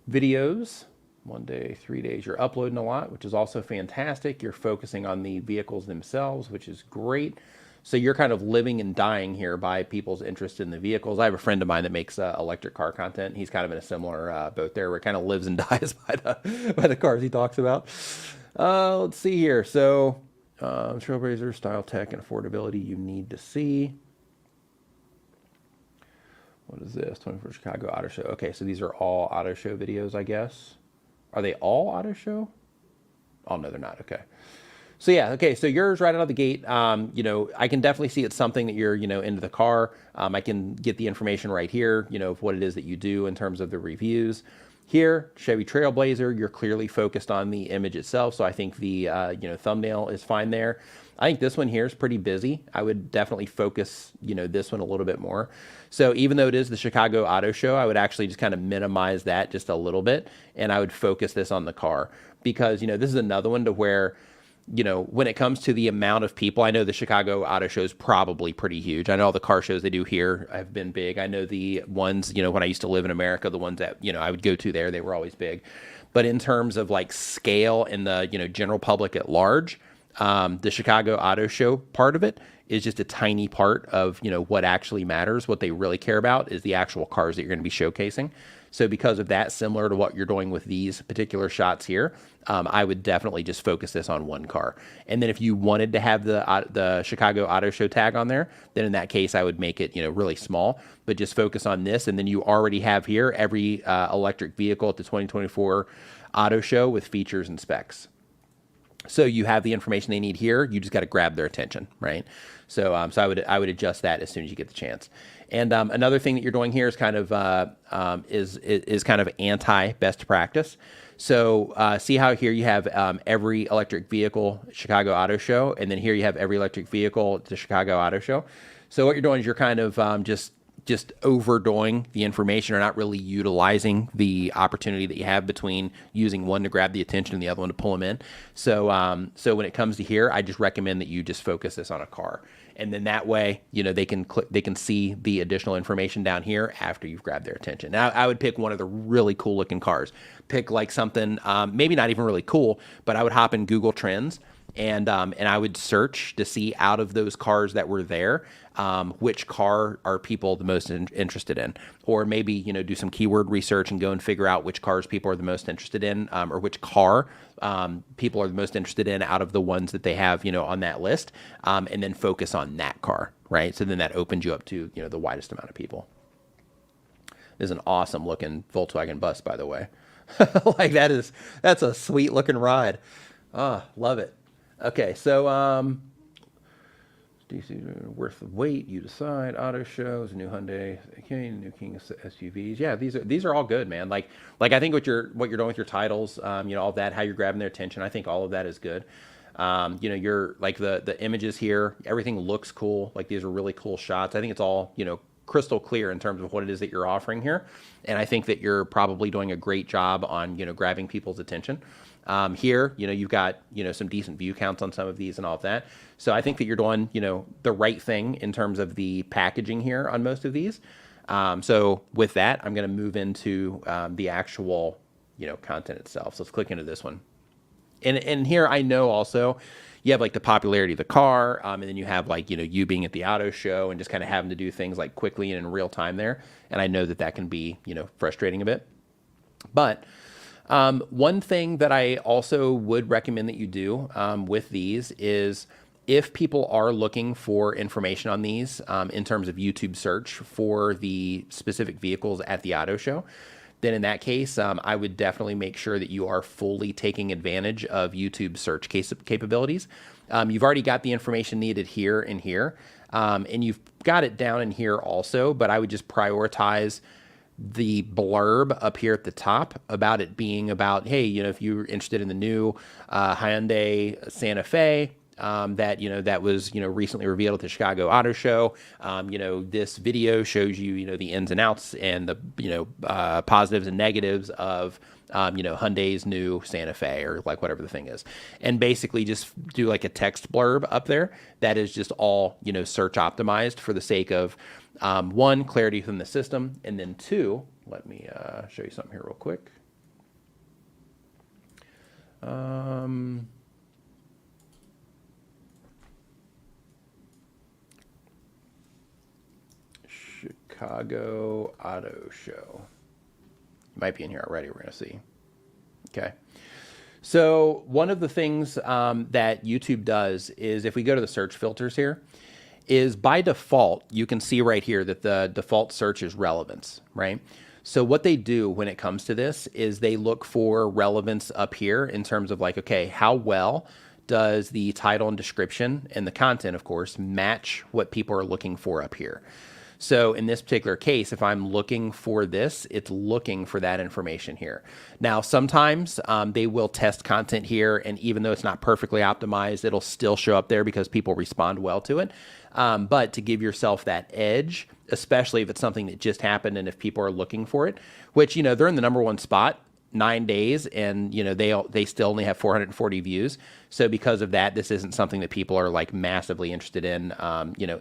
S1: Videos. 1 day, 3 days. You're uploading a lot, which is also fantastic. You're focusing on the vehicles themselves, which is great. So you're kind of living and dying here by people's interest in the vehicles. I have a friend of mine that makes electric car content. He's kind of in a similar boat there, where it kind of lives and dies by the cars he talks about. Let's see here. So Trailblazer, style, tech, and affordability you need to see. What is this? 24 Chicago Auto Show. Okay, so these are all auto show videos, I guess. Are they all auto show? Oh, no, they're not. Okay. So yeah, okay, so yours right out of the gate, you know, I can definitely see it's something that you're, you know, into the car. I can get the information right here, you know, of what it is that you do in terms of the reviews. Here, Chevy Trailblazer, you're clearly focused on the image itself, so I think the, you know, thumbnail is fine there. I think this one here is pretty busy. I would definitely focus, you know, this one a little bit more. So even though it is the Chicago Auto Show, I would actually just kind of minimize that just a little bit, and I would focus this on the car. Because, you know, this is another one to where, you know, when it comes to the amount of people, I know the Chicago Auto Show is probably pretty huge. I know all the car shows they do here have been big. I know the ones, you know, when I used to live in America, the ones that, you know, I would go to there, they were always big. But in terms of like scale and the, you know, general public at large, the Chicago Auto Show part of it is just a tiny part of, you know, what actually matters. What they really care about is the actual cars that you're going to be showcasing. So because of that, similar to what you're doing with these particular shots here, I would definitely just focus this on one car. And then if you wanted to have the Chicago Auto Show tag on there, then in that case, I would make it, you know, really small, but just focus on this. And then you already have here every electric vehicle at the 2024 Auto Show with features and specs. So you have the information they need here. You just got to grab their attention, right? So, I would adjust that as soon as you get the chance. And another thing that you're doing here is kind of is kind of anti best practice. So see how here you have every electric vehicle Chicago Auto Show, and then here you have every electric vehicle at the Chicago Auto Show. So what you're doing is you're kind of just overdoing the information, or not really utilizing the opportunity that you have between using one to grab the attention and the other one to pull them in. So so when it comes to here, I just recommend that you just focus this on a car. And then that way, you know, they can see the additional information down here after you've grabbed their attention. Now, I would pick one of the really cool looking cars. Pick like something, maybe not even really cool, but I would hop in Google Trends and I would search to see out of those cars that were there, which car are people the most interested in, or maybe, you know, do some keyword research and go and figure out which cars people are the most interested in, or which car people are the most interested in out of the ones that they have, you know, on that list, and then focus on that car, right? So then that opens you up to, you know, the widest amount of people. This is an awesome looking Volkswagen bus, by the way. Like that's a sweet looking ride. Love it. Okay, so DC worth the wait. You decide. Auto shows, new Hyundai, okay, new King SUVs. Yeah, these are all good, man. Like I think what you're doing with your titles, you know, all that, how you're grabbing their attention. I think all of that is good. You know, you're like the images here. Everything looks cool. Like these are really cool shots. I think it's all, you know, crystal clear in terms of what it is that you're offering here. And I think that you're probably doing a great job on, you know, grabbing people's attention. Here, you know, you've got, you know, some decent view counts on some of these and all of that. So I think that you're doing, you know, the right thing in terms of the packaging here on most of these. So with that, I'm going to move into the actual, you know, content itself. So let's click into this one. And here I know also you have like the popularity of the car, and then you have like, you know, you being at the auto show and just kind of having to do things like quickly and in real time there. And I know that can be, you know, frustrating a bit. But one thing that I also would recommend that you do with these is, if people are looking for information on these in terms of YouTube search for the specific vehicles at the auto show, then in that case, I would definitely make sure that you are fully taking advantage of YouTube search capabilities. You've already got the information needed here and here, and you've got it down in here also, but I would just prioritize the blurb up here at the top about it being about, hey, if you're interested in the new Hyundai Santa Fe, that was, recently revealed at the Chicago Auto Show. This video shows you, the ins and outs and the, positives and negatives of, Hyundai's new Santa Fe, or like whatever the thing is. And basically just do like a text blurb up there that is just all, search optimized for the sake of, one, clarity within the system. And then two, let me show you something here real quick. Chicago Auto Show. Might be in here already. We're going to see. Okay. So one of the things that YouTube does is, if we go to the search filters here, is by default, you can see right here that the default search is relevance, right? So what they do when it comes to this is they look for relevance up here in terms of like, okay, how well does the title and description and the content, of course, match what people are looking for up here? So in this particular case, if I'm looking for this, it's looking for that information here. Now, sometimes they will test content here, and even though it's not perfectly optimized, it'll still show up there because people respond well to it. But to give yourself that edge, especially if it's something that just happened and if people are looking for it, which, they're in the #1 spot 9 days, and they still only have 440 views. So because of that, this isn't something that people are like massively interested in,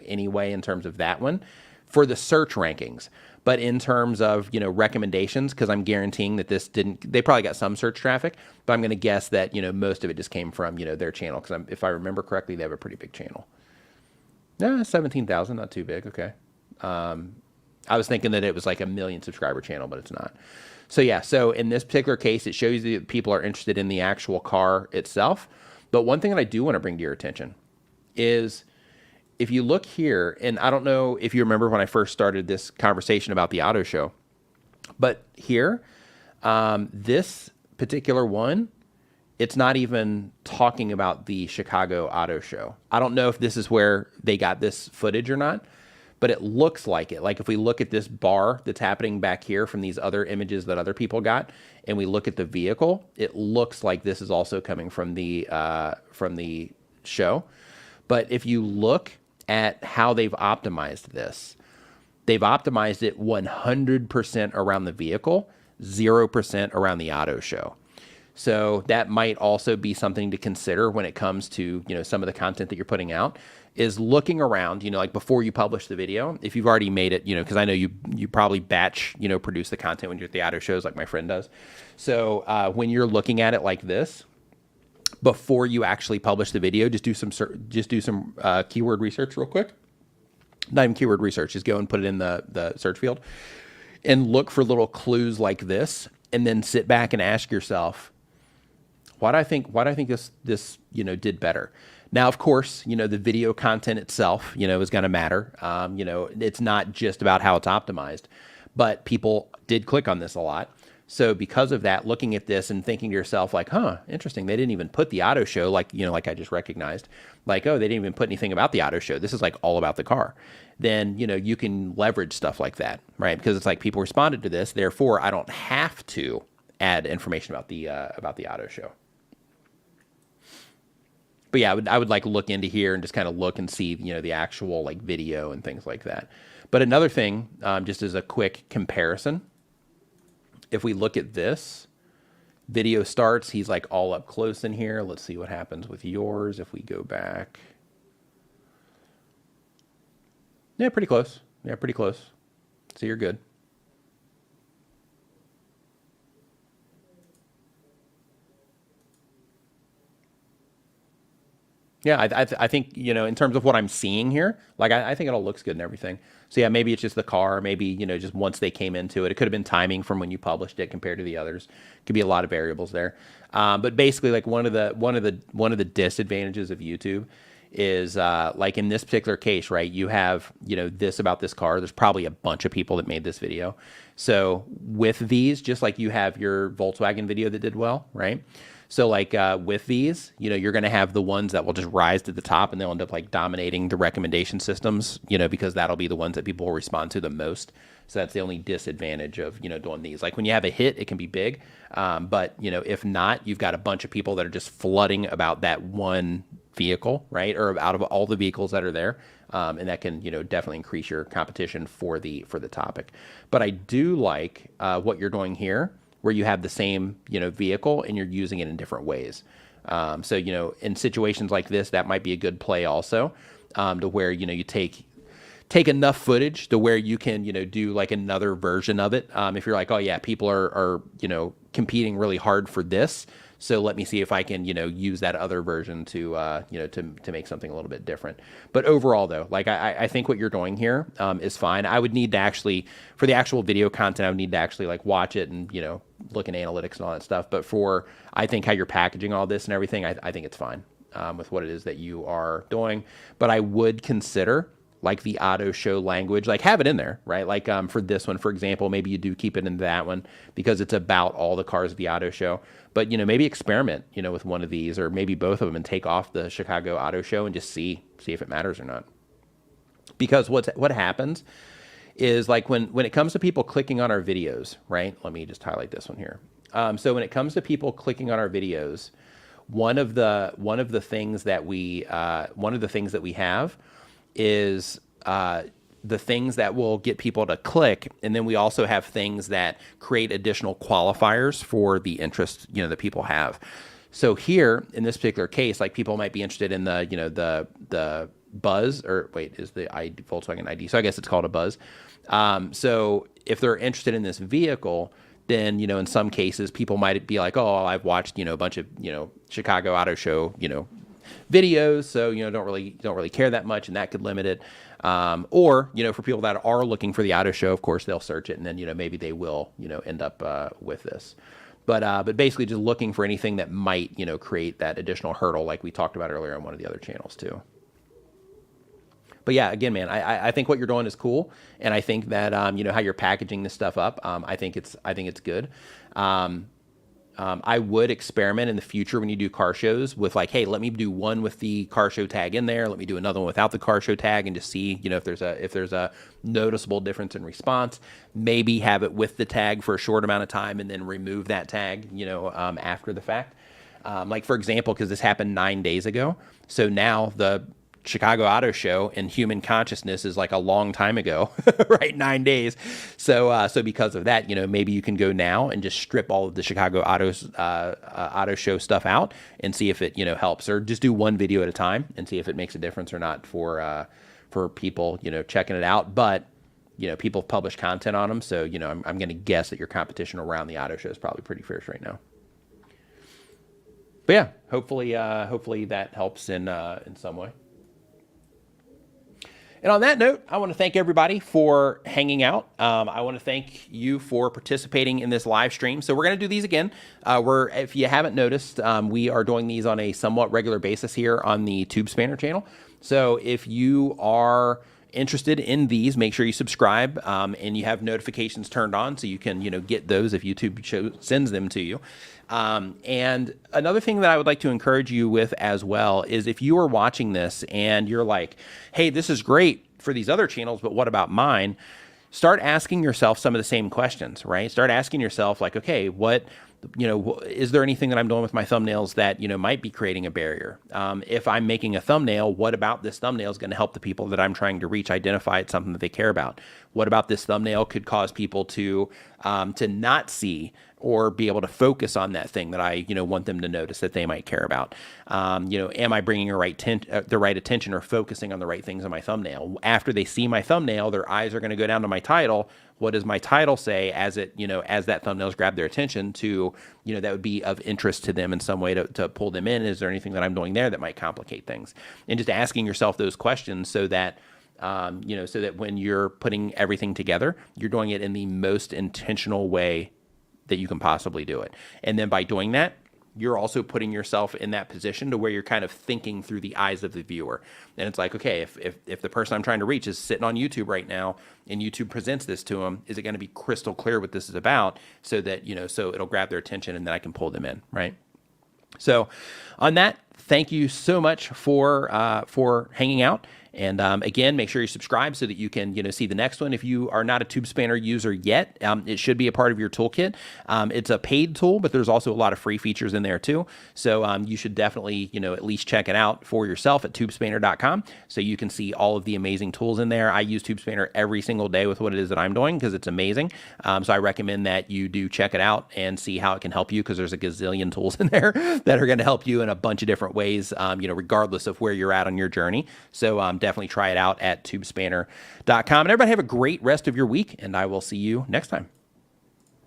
S1: anyway, in terms of that one for the search rankings. But in terms of, recommendations, because I'm guaranteeing that they probably got some search traffic, but I'm going to guess that, most of it just came from, their channel. Because if I remember correctly, they have a pretty big channel. 17,000, not too big. Okay. I was thinking that it was like a 1 million subscriber channel, but it's not. So yeah, so in this particular case, it shows you that people are interested in the actual car itself. But one thing that I do want to bring to your attention is, if you look here, and I don't know if you remember when I first started this conversation about the auto show, but here, this particular one, it's not even talking about the Chicago Auto Show. I don't know if this is where they got this footage or not, but it looks like it. Like if we look at this bar that's happening back here from these other images that other people got, and we look at the vehicle, it looks like this is also coming from the show. But if you look at how they've optimized this, they've optimized it 100% around the vehicle, 0% around the auto show. So that might also be something to consider when it comes to, some of the content that you're putting out, is looking around, like before you publish the video, if you've already made it, because I know you probably batch, produce the content when you're at the auto shows like my friend does. So when you're looking at it like this, before you actually publish the video, just do some keyword research real quick. Not even keyword research, just go and put it in the search field and look for little clues like this, and then sit back and ask yourself, why do I think this did better? Now, of course, the video content itself, is going to matter. It's not just about how it's optimized, but people did click on this a lot. So because of that, looking at this and thinking to yourself like, interesting, they didn't even put the auto show, like I just recognized, like, they didn't even put anything about the auto show. This is like all about the car. Then, you can leverage stuff like that, right? Because it's like people responded to this, therefore I don't have to add information about the auto show. But yeah, I would like look into here and just kind of look and see, the actual like video and things like that. But another thing, just as a quick comparison, if we look at this, video starts, he's like all up close in here. Let's see what happens with yours if we go back. Yeah, pretty close. Yeah, pretty close. So you're good. Yeah, I think, in terms of what I'm seeing here, like I think it all looks good and everything. So yeah, maybe it's just the car, maybe, just once they came into it. It could have been timing from when you published it compared to the others. Could be a lot of variables there. But basically, like one of the disadvantages of YouTube is like in this particular case, right? You have, this about this car. There's probably a bunch of people that made this video. So with these, just like you have your Volkswagen video that did well, right? So like with these, you're going to have the ones that will just rise to the top and they'll end up like dominating the recommendation systems, because that'll be the ones that people will respond to the most. So that's the only disadvantage of, doing these. Like when you have a hit, it can be big. But, if not, you've got a bunch of people that are just flooding about that one vehicle, right? Or out of all the vehicles that are there. And that can, definitely increase your competition for the topic. But I do like what you're doing here, where you have the same, vehicle and you're using it in different ways. So, in situations like this, that might be a good play also, to where, you take enough footage to where you can, do like another version of it. If you're like, oh yeah, people are competing really hard for this. So let me see if I can, use that other version to, to make something a little bit different. But overall though, like I think what you're doing here is fine. I would need to actually, for the actual video content, I would need to actually like watch it and, look in analytics and all that stuff. But for, I think how you're packaging all this and everything, I think it's fine with what it is that you are doing. But I would consider like the auto show language, like have it in there, right? Like for this one, for example, maybe you do keep it in that one because it's about all the cars at the auto show. But, maybe experiment, with one of these or maybe both of them and take off the Chicago Auto Show and just see if it matters or not. Because what happens is like when it comes to people clicking on our videos, right? Let me just highlight this one here. So when it comes to people clicking on our videos, one of the things that we have is the things that will get people to click, and then we also have things that create additional qualifiers for the interest that people have. So here in this particular case, like people might be interested in the Buzz, or wait, is the Volkswagen ID? So I guess it's called a Buzz. So if they're interested in this vehicle, then in some cases people might be like, oh, I've watched a bunch of Chicago Auto Show videos, so don't really care that much, and that could limit it. Or for people that are looking for the auto show, of course they'll search it, and then maybe they will end up with this. But basically just looking for anything that might create that additional hurdle, like we talked about earlier on one of the other channels too. But yeah, again, man, I think what you're doing is cool, and I think that how you're packaging this stuff up, I think it's good. I would experiment in the future when you do car shows with like, hey, let me do one with the car show tag in there. Let me do another one without the car show tag and just see, if there's a noticeable difference in response. Maybe have it with the tag for a short amount of time and then remove that tag, after the fact. Like for example, because this happened 9 days ago. So now the Chicago Auto Show and human consciousness is like a long time ago, right? 9 days. So because of that, maybe you can go now and just strip all of the Chicago Auto Show stuff out and see if it, helps, or just do one video at a time and see if it makes a difference or not for people, checking it out. But, people publish content on them. So, I'm going to guess that your competition around the auto show is probably pretty fierce right now. But yeah, hopefully that helps in some way. And on that note, I want to thank everybody for hanging out. I want to thank you for participating in this live stream. So we're going to do these again. If you haven't noticed, we are doing these on a somewhat regular basis here on the Tube Spanner channel. So if you are interested in these, make sure you subscribe and you have notifications turned on so you can get those if YouTube sends them to you. And another thing that I would like to encourage you with as well is if you are watching this and you're like, hey, this is great for these other channels, but what about mine? Start asking yourself some of the same questions, right? Start asking yourself like, okay, is there anything that I'm doing with my thumbnails that, might be creating a barrier? If I'm making a thumbnail, what about this thumbnail is going to help the people that I'm trying to reach identify it's something that they care about? What about this thumbnail could cause people to not see or be able to focus on that thing that I, want them to notice that they might care about? Am I bringing the right attention or focusing on the right things on my thumbnail? After they see my thumbnail, their eyes are going to go down to my title. What does my title say as that thumbnail's grab their attention to, that would be of interest to them in some way to pull them in? Is there anything that I'm doing there that might complicate things? And just asking yourself those questions so that, so that when you're putting everything together, you're doing it in the most intentional way that you can possibly do it. And then by doing that, you're also putting yourself in that position to where you're kind of thinking through the eyes of the viewer. And it's like, okay, if the person I'm trying to reach is sitting on YouTube right now and YouTube presents this to them, is it going to be crystal clear what this is about so that, so it'll grab their attention and then I can pull them in, right? So on that, thank you so much for hanging out. And again, make sure you subscribe so that you can see the next one. If you are not a TubeSpanner user yet, it should be a part of your toolkit. It's a paid tool, but there's also a lot of free features in there too. So you should definitely at least check it out for yourself at tubespanner.com so you can see all of the amazing tools in there. I use TubeSpanner every single day with what it is that I'm doing because it's amazing. So I recommend that you do check it out and see how it can help you, because there's a gazillion tools in there that are going to help you in a bunch of different ways, regardless of where you're at on your journey. So definitely try it out at tubespanner.com. And everybody have a great rest of your week, and I will see you next time.